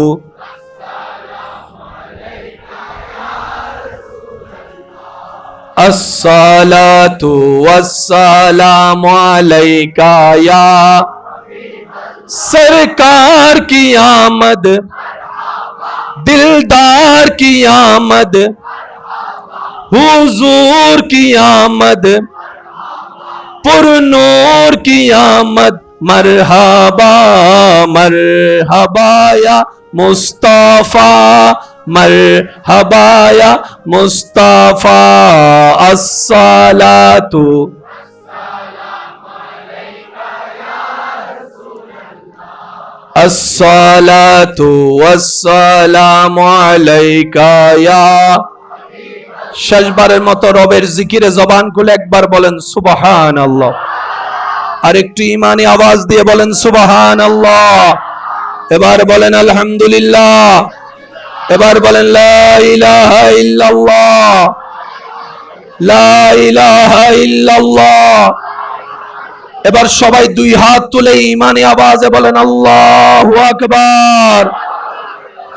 अस्सलातु वस्सलामु अलैका या सरकार की आमद, दिलदार की आमद, हुजूर की आमद, पुरनूर की आमद। मरहबा मरहबा या मुस्तफा, मरहबा या मुस्तफा। अस्सलातु अस्सलातु वस्सलामु अलैका या। শেষবারের মতো রবের জিকিরে জবান খুলে একবার বলেন সুবহানাল্লাহ, আর একটু ঈমানি আওয়াজ দিয়ে বলেন সুবহানাল্লাহ। এবার বলেন আলহামদুলিল্লাহ, এবার বলেন লা ইলাহা ইল্লাল্লাহ, লা ইলাহা ইল্লাল্লাহ। এবার সবাই দুই হাত তুলে ঈমানি আওয়াজে বলেন আল্লাহু আকবার,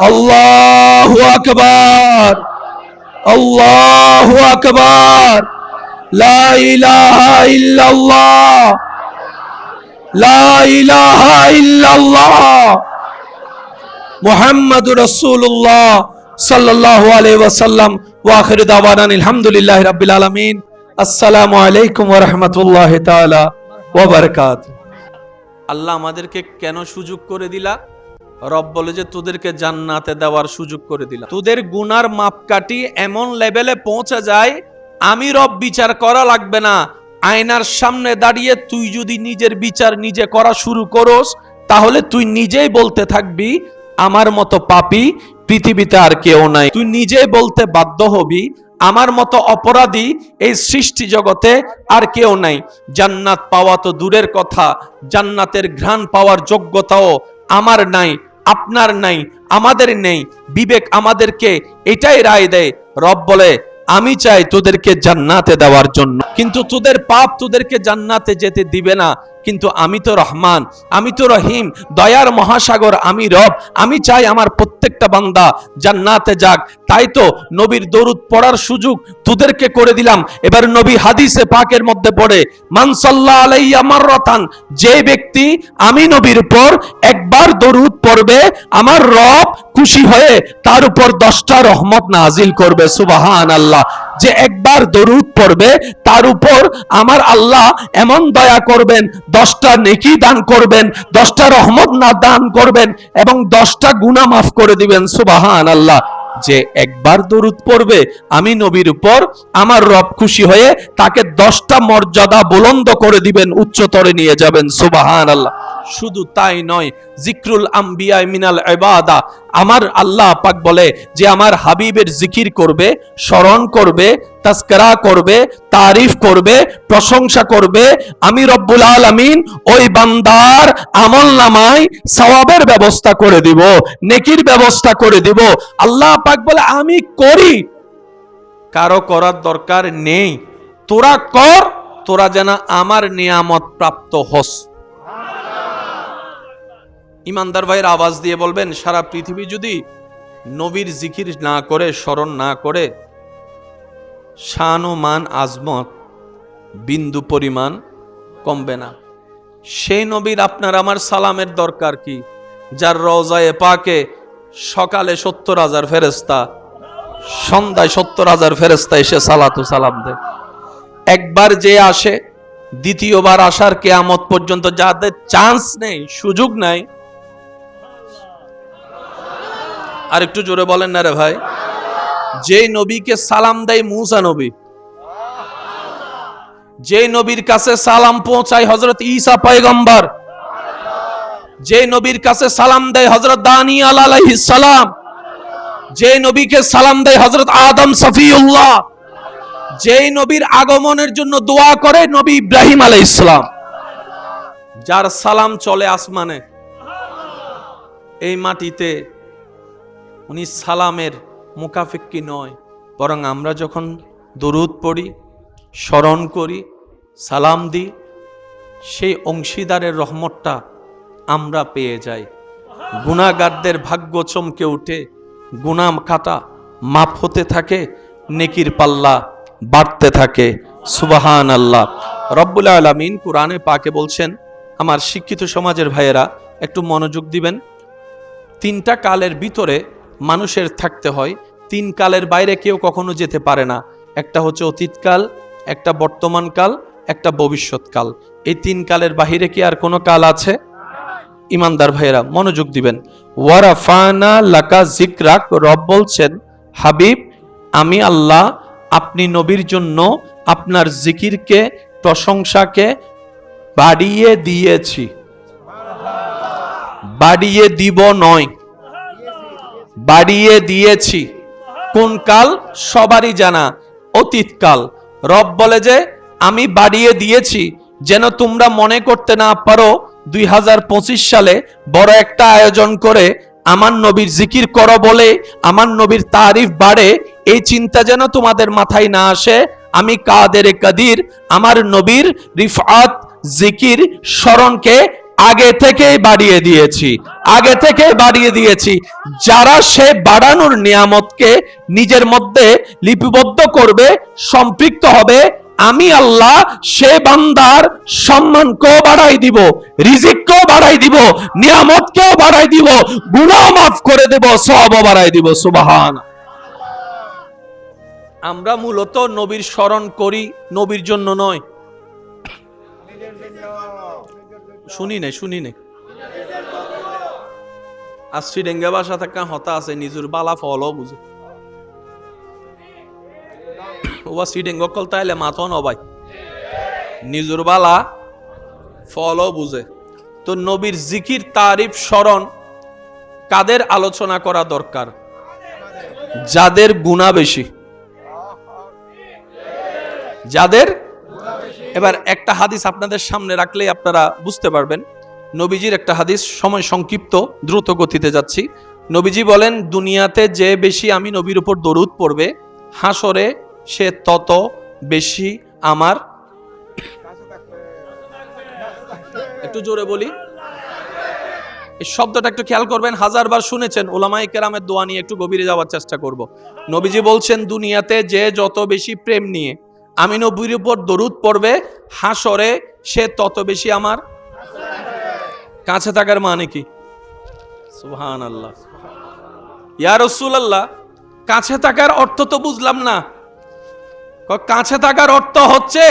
আল্লাহু আকবার, আল্লাহু আকবার। লা ইলাহা ইল্লাল্লাহ, লা ইলাহা ইল্লাল্লাহ, মুহাম্মাদুর রাসূলুল্লাহ সাল্লাল্লাহু আলাইহি ওয়াসাল্লাম। ওয়া আখিরু দাওয়ানা আলহামদুলিল্লাহি রাব্বিল আলামিন। আসসালামু আলাইকুম ওয়া রাহমাতুল্লাহি তাআলা ওয়া বারাকাতুহু। আল্লাহ আমাদেরকে কেন সুযোগ করে দিলা? রব বলে যে তোদেরকে জান্নাতে দেওয়ার সুযোগ করে দিলাম। তোদের গুনার মাপকাঠি এমন লেভেলে পৌঁছে যায়, আমি রব বিচার করা লাগবে না। আয়নার সামনে দাঁড়িয়ে তুই যদি নিজের বিচার নিজে করা শুরু করস, তাহলে তুই নিজেই বলতে থাকবি আমার মতো পাপী পৃথিবীতে আর কেউ নাই। তুই নিজেই বলতে বাধ্য হবি আমার মতো অপরাধী এই সৃষ্টি জগতে আর কেউ নাই। জান্নাত পাওয়া তো দূরের কথা, জান্নাতের ঘ্রাণ পাওয়ার যোগ্যতাও আমার নাই, আপনার নাই, আমাদের নেই। বিবেক আমাদেরকে এটাই রায় দেয়। রব বলে আমি চাই তোদেরকে জান্নাতে দেওয়ার জন্য, কিন্তু তোদের পাপ তোদেরকে জান্নাতে যেতে দিবে না। কিন্তু আমি তো রহমান, আমি তো রহিম, দয়ার মহাসাগর আমি রব। আমি চাই আমার প্রত্যেকটা বান্দা জান্নাতে যাক। তাই তো নবীর দরুদ পড়ার সুযোগ তোদেরকে করে দিলাম। এবার নবী হাদিসে পাকের মধ্যে পড়ে, মান সাল্লা আলাইয়া মাররাতান, যে ব্যক্তি আমি নবীর উপর একবার দরুদ পড়বে, আমার রব খুশি হয়ে তার উপর 10টা রহমত নাজিল করবে। সুবহানাল্লাহ। যে একবার দরুদ পড়বে তার উপর আমার আল্লাহ এমন দয়া করবেন, 10টা নেকি দান করবেন, 10টা রহমত না দান করবেন এবং 10টা গুনাহ মাফ করে দিবেন। সুবহানাল্লাহ। যে একবার দরুদ পড়বে আমি নবীর উপর, আমার রব খুশি হয়ে তাকে 10টা মর্যাদা বুলন্দ করে দিবেন, উচ্চতরে নিয়ে যাবেন। সুবহানাল্লাহ। শুধু তাই নয়, জিক্রুল আম্বিয়া মিনাল ইবাদা, আমার আল্লাহ পাক বলে যে আমার হাবিবের জিকির করবে, স্মরণ করবে, তাজকিরা করবে, তারিফ করবে, প্রশংসা করবে, আমি রব্বুল আলামিন ওই বান্দার আমলনামায় সওয়াবের ব্যবস্থা করে দিব, নেকির ব্যবস্থা করে দিব। আল্লাহ পাক বলে আমি করি, কারো করার দরকার নেই, তোরা কর, তোরা যেন আমার নিয়ামত প্রাপ্ত হস। ইমানদার ভাইয়ের আওয়াজ দিয়ে বলবেন, সারা পৃথিবী যদি নবীর জিকির না করে, স্মরণ না করে, শান ও মান আজমত বিন্দু পরিমাণ কমবে না। সেই নবীর আপনার আমার সালামের দরকার কি, যার রওজায়ে পাকে সকালে 70,000 ফেরেশতা, সন্ধ্যায় 70,000 ফেরেশতা এসে সালাতু সালাম দেয়। একবার যে আসে, দ্বিতীয়বার আসার কিয়ামত পর্যন্ত যাদের চান্স নেই, সুযোগ নাই। আর একটু জোরে বলেন না রে ভাই। যে নবীকে সালাম দেয় মুসা নবী, যে নবীর কাছে সালাম পৌঁছায় হযরত ঈসা পয়গম্বর, যে নবীর কাছে সালাম দেয় হযরত দানিয়াল আলাইহিস সালাম, যে নবীকে সালাম দেয় হযরত আদম সফিউল্লাহ, যেই নবীর আগমনের জন্য দোয়া করে নবী ইব্রাহিম আলাইহিস সালাম, যার সালাম চলে আসমানে, এই মাটিতে উনি সালামের মুখাফিক্কি নয়, বরং আমরা যখন দরুদ পড়ি, স্মরণ করি, সালাম দিই, সেই অংশীদারের রহমতটা আমরা পেয়ে যাই। গুনাহগারদের ভাগ্য চমকে উঠে, গুনাহ খাতা মাফ হতে থাকে, নেকির পাল্লা বাড়তে থাকে। সুবহানাল্লাহ। রব্বুল আলামিন কুরআনে পাকে বলছেন, আমার শিক্ষিত সমাজের ভাইয়েরা একটু মনোযোগ দিবেন, তিনটা কালের ভিতরে মানুষের থাকতে হয়, তিন কালের বাইরে কেউ কখনো যেতে পারে না। একটা হচ্ছে অতীতকাল, একটা বর্তমানকাল, একটা ভবিষ্যৎকাল। এই তিন কালের বাহিরে কি আর কোনো কাল আছে? ইমানদার ভাইয়েরা মনোযোগ দিবেন। ওয়ারাফানা লাকা যিকরাক, রব বলছেন, হাবিব আমি আল্লাহ আপনি নবীর জন্য আপনার জিকিরকে, প্রশংসাকে বাড়িয়ে দিয়েছি। বাড়িয়ে দিব নয়, বাড়িয়ে দিয়েছি। কোন কাল? সবারই জানা, অতীতকাল। রব বলে যে আমি বাড়িয়ে দিয়েছি, যেন তোমরা মনে করতে না পারো 2025 সালে বড় একটা আয়োজন করে আমার নবীর জিকির করো বলে আমার নবীর তারিফ বাড়ে, এই চিন্তা যেন তোমাদের মাথায় না আসে। আমি কাদের কাদির আমার নবীর রিফাত, জিকির, স্মরণকে আগে থেকে বাড়িয়ে দিয়েছি, আগে থেকে বাড়িয়ে দিয়েছি। যারা সে বাড়ানোর নিয়ামতকে নিজের মধ্যে লিপিবদ্ধ করবে, সম্পৃক্ত হবে, আমি আল্লাহ সে বান্দার সম্মানকেও বাড়াই দিব, রিজিককেও বাড়াই দিব, নিয়ামতকেও বাড়াই দিব, গুনাহ মাফ করে দেব, সওয়াবও বাড়াই দিব। সুবহান। আমরা মূলত নবীর স্মরণ করি নবীর জন্য নয়। শুনি নাই আসছি ডেঙ্গা বাসা থাকা হতা আছে, নিজের বালা ফলও বুঝে ওয়া সিডেঙ্গ কল তাইলে মাথন অবাই নিজুর বালা ফলও বুঝে। তো নবীর জিকির, তারিফ, স্মরণ কাদের আলোচনা করা দরকার? যাদের গুনাহ বেশি, যাদের। এবার একটা হাদিস আপনাদের সামনে রাখলেই আপনারা বুঝতে পারবেন। নবীজির একটা হাদিস, সময় সংক্ষিপ্ত, দ্রুত গতিতে যাচ্ছি। নবীজি বলেন, দুনিয়াতে যে বেশি আমি নবীর উপর দরুদ পড়বে, হাসরে সে তত বেশি আমার, একটু জোরে বলি, এই শব্দটা একটু খেয়াল করবেন, হাজারবার শুনেছেন, ওলামায়ে কেরামের দোয়া নিয়ে একটু গভীরে যাওয়ার চেষ্টা করব। নবীজি বলছেন, দুনিয়াতে যে যত বেশি প্রেম নিয়ে আমি নবীর উপর দরুদ পড়বে, হাসরে সে তত বেশি আমার কাছে থাকার মানে কি? সুবহানাল্লাহ। ইয়া রাসূলুল্লাহ, কাছে থাকার অর্থ তো বুঝলাম না। কাছে থাকার অর্থ হচ্ছে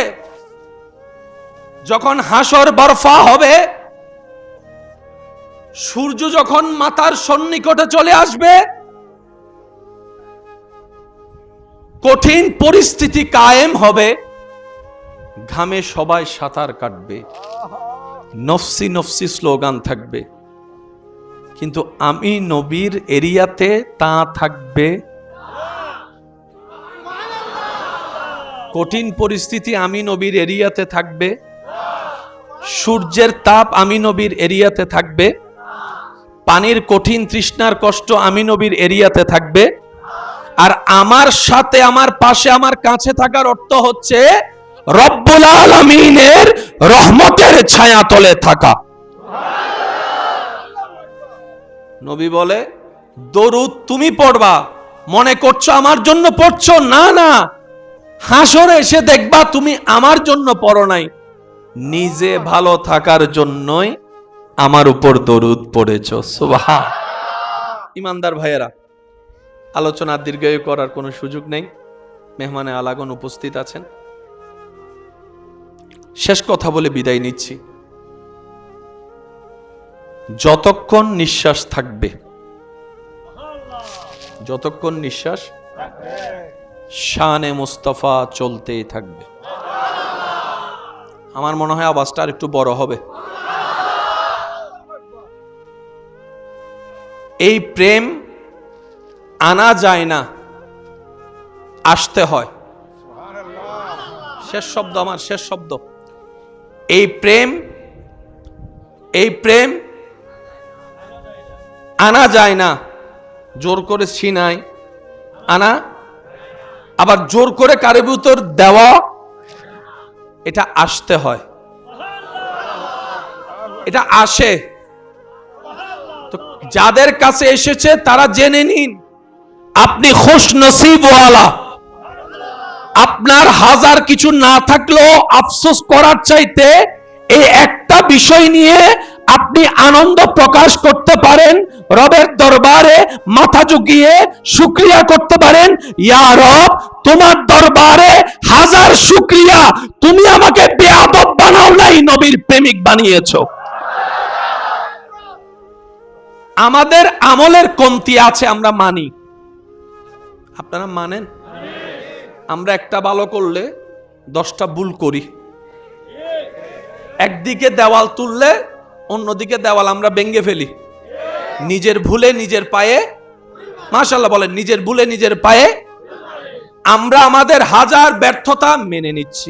যখন হাসর বরফা হবে, সূর্য যখন মাথার সন্নিকটে চলে আসবে, কঠিন পরিস্থিতি কায়েম হবে, ঘামে সবাই সাঁতার কাটবে, নফসি নফসি স্লোগান থাকবে, কিন্তু আমি নবীর এরিয়াতে তা থাকবে। কঠিন পরিস্থিতি আমি নবীর এরিয়াতে থাকবে, সূর্যের তাপ আমি নবীর এরিয়াতে থাকবে, পানির কঠিন তৃষ্ণার কষ্ট আমি নবীর এরিয়াতে থাকবে। আর আমার সাথে, আমার পাশে, আমার কাছে থাকার অর্থ হচ্ছে রব্বুল আলামিনের রহমতের ছায়াতলে থাকা। নবী বলে, দরুদ তুমি পড়বা, মনে করছো আমার জন্য পড়ছো, না না, হাসরে এসে দেখবা তুমি আমার জন্য পড়ো নাই, নিজে ভালো থাকার জন্যই আমার উপর দরুদ পড়েছো। সুবহান। ইমানদার ভাইয়েরা, আলোচনা দীর্ঘায়ু করার কোনো সুযোগ নেই, মেহমানে আলাগন উপস্থিত আছেন। শেষ কথা বলে বিদায় নিচ্ছি। যতক্ষণ নিঃশ্বাস থাকবে, যতক্ষণ নিঃশ্বাস, শানে মুস্তাফা চলতেই থাকবে। আমার মনে হয় আওয়াজটা আর একটু বড় হবে। এই প্রেম আনা যায় না, আসতে হয়। শেষ শব্দ, আমার শেষ শব্দ। এই প্রেম আনা যায় না, জোর করে ছিনাই আনা, আবার জোর করে কারো ভিতর দেওয়া, এটা আসতে হয়, এটা আসে। তো যাদের কাছে এসেছে তারা জেনে নিন আপনি খুশ নসিব ওয়ালা। আপনার হাজার কিছু না থাকলেও আফসোস করার চাইতে এই একটা বিষয় নিয়ে আপনি আনন্দ প্রকাশ করতে পারেন, রবের দরবারে মাথা ঝুঁকিয়ে শুকরিয়া করতে পারেন, ইয়া রব তোমার দরবারে হাজার শুকরিয়া, তুমি আমাকে বেয়াদব বানাও নাই, নবীর প্রেমিক বানিয়েছো। আমাদের আমলের কমতি আছে, আমরা মানি, আপনারা মানেন? আমরা একটা ভালো করলে 10টা ভুল করি, একদিকে দেওয়াল তুললে অন্যদিকে দেওয়াল আমরা ভেঙে ফেলি, নিজের ভুলে নিজের পায়ে, মাশাআল্লাহ বলেন, নিজের ভুলে নিজের পায়ে। আমরা আমাদের হাজার ব্যর্থতা মেনে নিচ্ছি,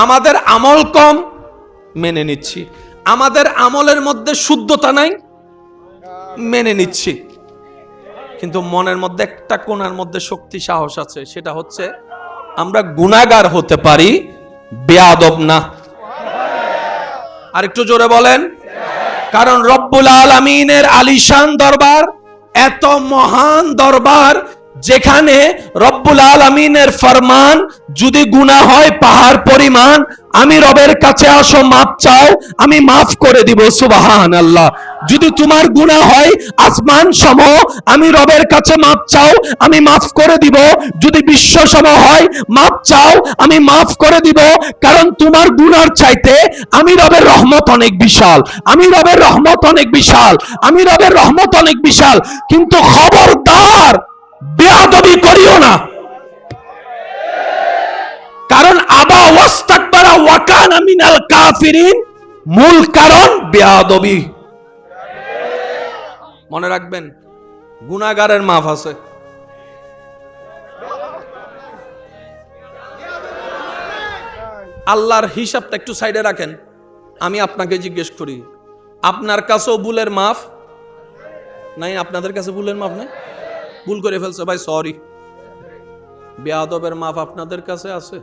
আমাদের আমল কম মেনে নিচ্ছি, আমাদের আমলের মধ্যে শুদ্ধতা নাই মেনে নিচ্ছি, কিন্তু মনের মধ্যে একটা কোণার মধ্যে শক্তি সাহস আছে, সেটা হচ্ছে আমরা গুনাহগার হতে পারি, বেয়াদব না। আর একটু জোরে বলেন। কারণ রব্বুল আলামিনের আলিশান দরবার, এত মহান দরবার, যেখানে রব্বুল আলামিনের ফরমান, যদি গুনাহ হয় পাহাড় পরিমাণ, আমি রবের কাছে আসো, মাপ চাও, আমি মাফ করে দিব, সুবহানাল্লাহ। যদি তোমার গুনাহ হয় আসমান সম, আমি রবের কাছে মাপ চাও, আমি মাফ করে দিব। যদি বিশ্ব সম হয়, মাপ চাও, আমি মাফ করে দিব। কারণ তোমার গুনার চাইতে আমি রবের রহমত অনেক বিশাল, আমি রবের রহমত অনেক বিশাল, আমি রবের রহমত অনেক বিশাল। কিন্তু খবরদার বেয়াদবি করিও না, কারণ আবা ওয়াস্তাকবারা ওয়া কানা মিনাল কাফিরিন, মূল কারণ বেয়াদবি। মনে রাখবেন, গুনাহগারের মাফ আছে। আল্লাহর হিসাবটা একটু সাইডে রাখেন, আমি আপনাকে জিজ্ঞেস করি, আপনার কাছেও ভুলের মাফ নাই? আপনাদের কাছে ভুলের মাফ নাই? ভুল করে ফেলছে ভাই, সরি। বেয়াদবের মাফ আপনাদের কাছে আছে?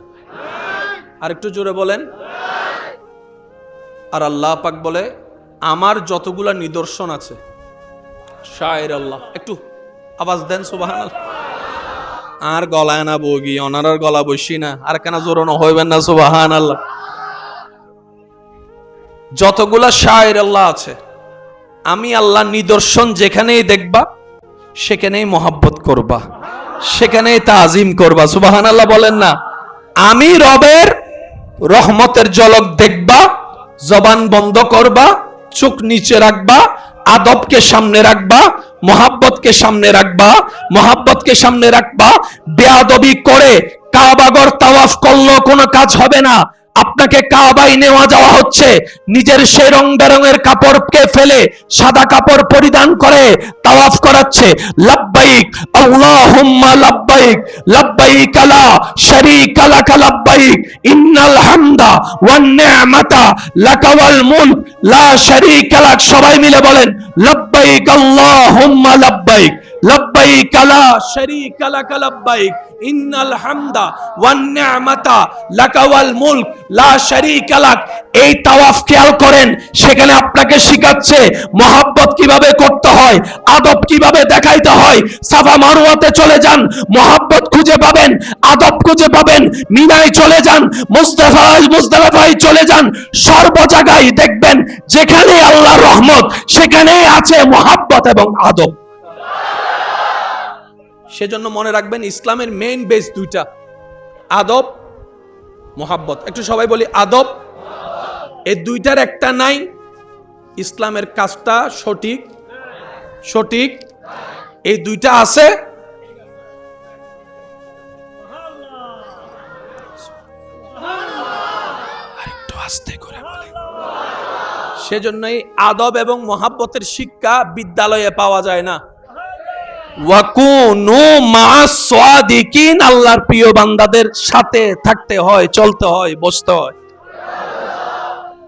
আর একটু জোরে বলেন। আর আল্লাহ পাক বলে, আমার যতগুলা নিদর্শন আছে, শায়ের আল্লাহ, একটু আওয়াজ দেন সুবহানাল্লাহ। আর গলায় না বগি, ওনার গলা বসি না, আর কেন জোরানো হইবেন না, সুবহানাল্লাহ। যতগুলা শায়ের আল্লাহ আছে, আমি আল্লাহ নিদর্শন যেখানেই দেখবা সেখানেই মহাব্বত করবা, সেখানেই তাজিম করবা, সুবহানাল্লাহ বলেন না। আমি রবের রহমতের ঝলক দেখবা, জবান বন্ধ করবা, চোখ নিচে রাখবা, আদবকে সামনে রাখবা, মহাব্বতকে সামনে রাখবা, মহাব্বতকে সামনে রাখবা। বেয়াদবি করে কাবাগর তাওয়াফ করলেও কোনো কাজ হবে না। আপনাকে কাবায় নেওয়া যাওয়া হচ্ছে, নিজের সেই রং বেরঙের কাপড়কে ফেলে সাদা কাপড় পরিধান করে তাওয়াফ করাচ্ছে। লাব্বাইক আল্লাহুম্মা লাব্বাইক, লাব্বাইক লা শারীকা লাক লাব্বাইক, ইন্নাল হামদা ওয়ান নি'মাতা লাকা ওয়াল মুলক লা শারীকা লাক। সবাই মিলে বলেন, লাব্বাইক আল্লাহুম্মা লাব্বাইক, লাব্বাইক লা শারীকা লাক লাব্বাইক, ইন্নাল হামদা ওয়ান নি'মাতা লাকা ওয়াল মুলক লা শারীকা লাক। এই তাওয়াফ খেয়াল করেন, সেখানে আপনাকে শিখাচ্ছে মহাব্বত কিভাবে করতে হয়, আদব কিভাবে দেখাইতে হয়। সাফা মারওয়াতে চলে যান, মহাব্বত খুঁজে পাবেন, আদব খুঁজে পাবেন। মিনায় চলে যান, মুজদালিফায় চলে যান, সর্ব জায়গায় দেখবেন যেখানে আল্লাহর রহমত সেখানেই আছে মহাব্বত এবং আদব। সেজন্য মনে রাখবেন, ইসলামের মেইন বেস দুইটা, আদব, মোহাব্বত। একটু সবাই বলি আদব। এই দুইটার একটা নাই, ইসলামের কাজটা সঠিক সঠিক। এই দুইটা আছে, একটু আস্তে করে বলি, সেজন্যই আদব এবং মহাব্বতের শিক্ষা বিদ্যালয়ে পাওয়া যায় না। ওয়াকুনু মা'আস সাদিকিন, আল্লাহর প্রিয় বান্দাদের সাথে থাকতে হয়, চলতে হয়, বসতে হয়।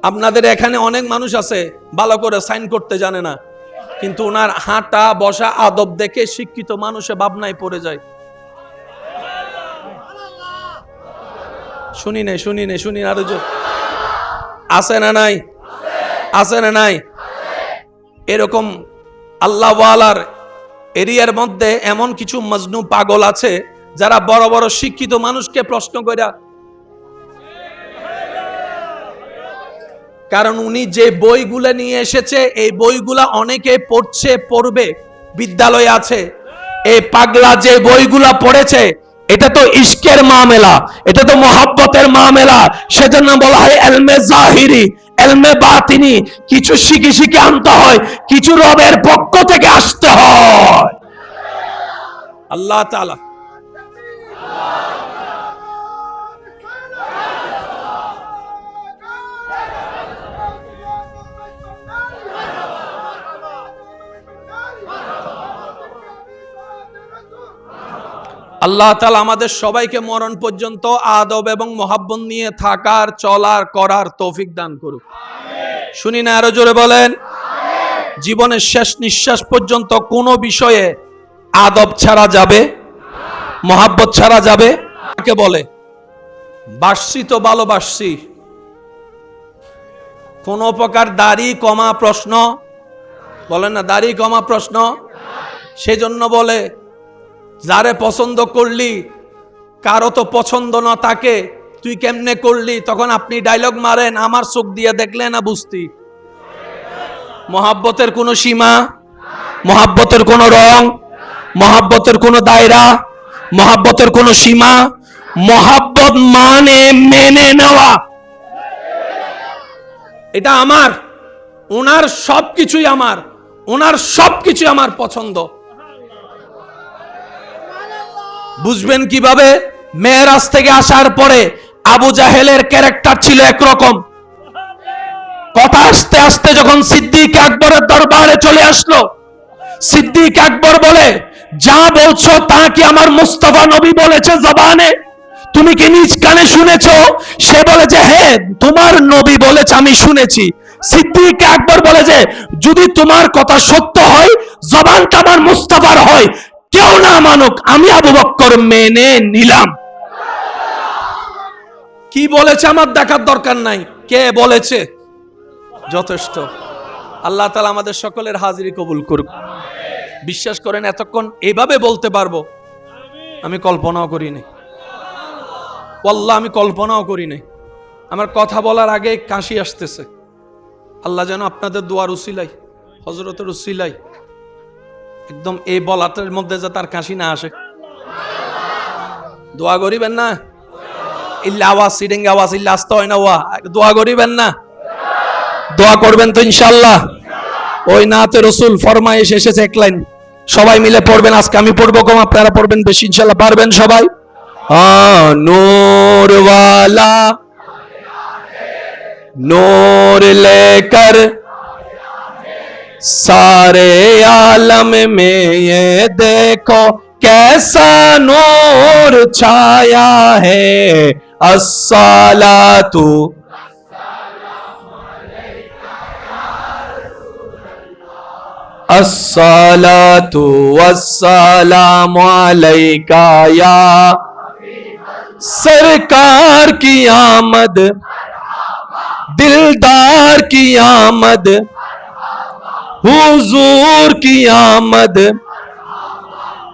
আপনাদের এখানে অনেক মানুষ আছে ভালো করে সাইন করতে জানে না, কিন্তু ওনার হাঁটা বসা আদব দেখে শিক্ষিত মানুষে ভাবনায় পড়ে যায়। শুনি আরো জোর। আছে না নাই? আছে না নাই? এরকম আল্লাহওয়ালার এরিয়ার মধ্যে এমন কিছু মজনু পাগল আছে যারা বড় বড় শিক্ষিত মানুষকে প্রশ্ন কইরা, কারণ উনি যে বইগুলা নিয়ে এসেছে এই বইগুলা অনেকে পড়ছে, পড়বে, বিদ্যালয়ে আছে। এই পাগলা যে বইগুলা পড়েছে এটা তো ইশকের মামলা, এটা তো মহব্বতের মামলা। সেজন্য বলা হয় ইলমে জাহিরি, ইলমে বাতিনি। কিছু শিখে আনতে হয়, কিছু রবের পক্ষ থেকে আসতে হয়। আল্লাহ তাআলা আল্লাহ তাআলা আমাদের সবাইকে মরণ পর্যন্ত আদব এবং মহাব্বত নিয়ে থাকার, চলার, করার তৌফিক দান করুক। শুনি না, আরো জোরে বলেন। জীবনের শেষ নিঃশ্বাস পর্যন্ত কোনো বিষয়ে আদব ছাড়া যাবে, মহাব্বত ছাড়া যাবে। কাকে বলে? বাসছি তো ভালোবাসছি, কোন প্রকার দাড়ি কমা প্রশ্ন বলেন না, দাড়ি কমা প্রশ্ন। সেজন্য বলে যারে পছন্দ করলি কারো তো পছন্দ না তাকে, তুই কেমনে করলি? তখন আপনি ডায়লগ মারেন, আমার চোখ দিয়ে দেখলে না বুঝতি। মহাব্বতের কোনো সীমা, মহাব্বতের কোনো রং, মহাব্বতের কোনো দায়রা, মহাব্বতের কোনো সীমা। মহাব্বত মানে মেনে নেওয়া, এটা আমার, ওনার সবকিছুই আমার, ওনার সবকিছু আমার পছন্দ। বুঝবেন কিভাবে? মেরাজ থেকে আসার পরে আবু জাহেলের ক্যারেক্টার ছিল একরকম। কথা আস্তে আস্তে যখন সিদ্দিক আকবরের দরবারে চলে আসলো, সিদ্দিক আকবর বলে, যা বলছো তা কি আমার মুস্তাফা নবী বলেছে জবানে? তুমি কি নিজ কানে শুনেছো? সে বলে যে হ্যাঁ, তোমার নবী বলেছে, আমি শুনেছি। সিদ্দিক আকবর বলে যে যদি তোমার কথা সত্য হয়, জবানটা আমার মুস্তাফার হয়, কেউ না মানুক, আমি আবু বকর মেনে নিলাম। কি বলেছে আমার দেখার দরকার নাই, কে বলেছে যথেষ্ট। আল্লাহ তাআলা আমাদের সকলের হাজিরি কবুল করুক। বিশ্বাস করেন এতক্ষণ এভাবে বলতে পারবো আমি কল্পনাও করি নাই। আল্লাহ, আমি কল্পনাও করি নাই। আমার কথা বলার আগে কাশি আসতেছে। আল্লাহ যেন আপনাদের দোয়ার উসিলাই, হযরতের উসিলাই একদম এই বলাটার মধ্যে যে তার কাশি না আসে। দোয়া করিবেন না? ইল্লা আওয়াজ, সিডিং আওয়াজ ইল্লা আসতে হয় না। দোয়া করিবেন না? দোয়া করবেন তো ইনশাআল্লাহ। ওই নাতে রসুল ফরমায়েশ এসেছে এক লাইন, সবাই মিলে পড়বেন। আজকে আমি পড়বো কম, আপনারা পড়বেন বেশি, ইনশাআল্লাহ পারবেন সবাই। নূর ওয়ালা नूर लेकर सारे आलम में ये देखो कैसा नूर छाया है। अस्सलातु अस्सलातु वस्सलामु अलैका या सरकार की आमद, दिलदार की आमद, हुजूर की आमद,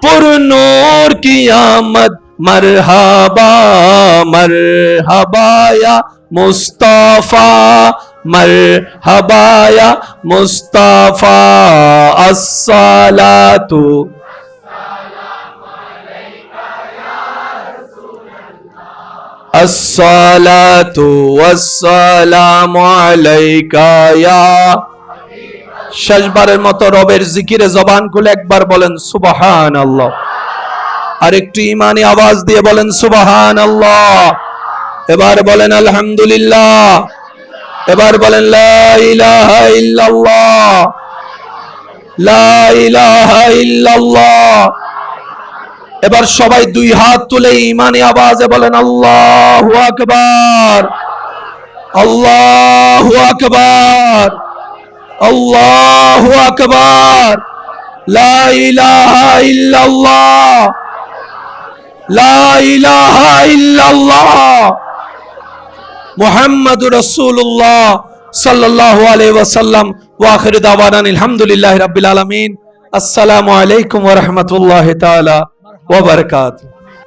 पुरनूर की आमद। मरहबा मरहबा या मुस्तफा, मरहबा या मुस्तफा। अस्सलातु अस्सलातु वस्सलामु अलैका या। শেষবারের মতো রবের জিকিরে জবান খুলে একবার বলেন সুবহানাল্লাহ। আর একটু ঈমানি আওয়াজ দিয়ে বলেন সুবহানাল্লাহ। এবার বলেন আলহামদুলিল্লাহ। এবার বলেন লা ইলাহা ইল্লাল্লাহ, লা ইলাহা ইল্লাল্লাহ। এবার সবাই দুই হাত তুলে ঈমানি আওয়াজে বলেন আল্লাহু আকবার, আল্লাহু আকবার, আল্লাহু আকবার। লা ইলাহা ইল্লাল্লাহ, লা ইলাহা ইল্লাল্লাহ, মুহাম্মাদুর রাসূলুল্লাহ সাল্লাল্লাহু আলাইহি ওয়াসাল্লাম। ওয়া আখিরু দাওয়ানা আলহামদুলিল্লাহি রাব্বিল আলামিন। আসসালামু আলাইকুম ওয়া রাহমাতুল্লাহি তাআলা ওয়া বারাকাতুহু।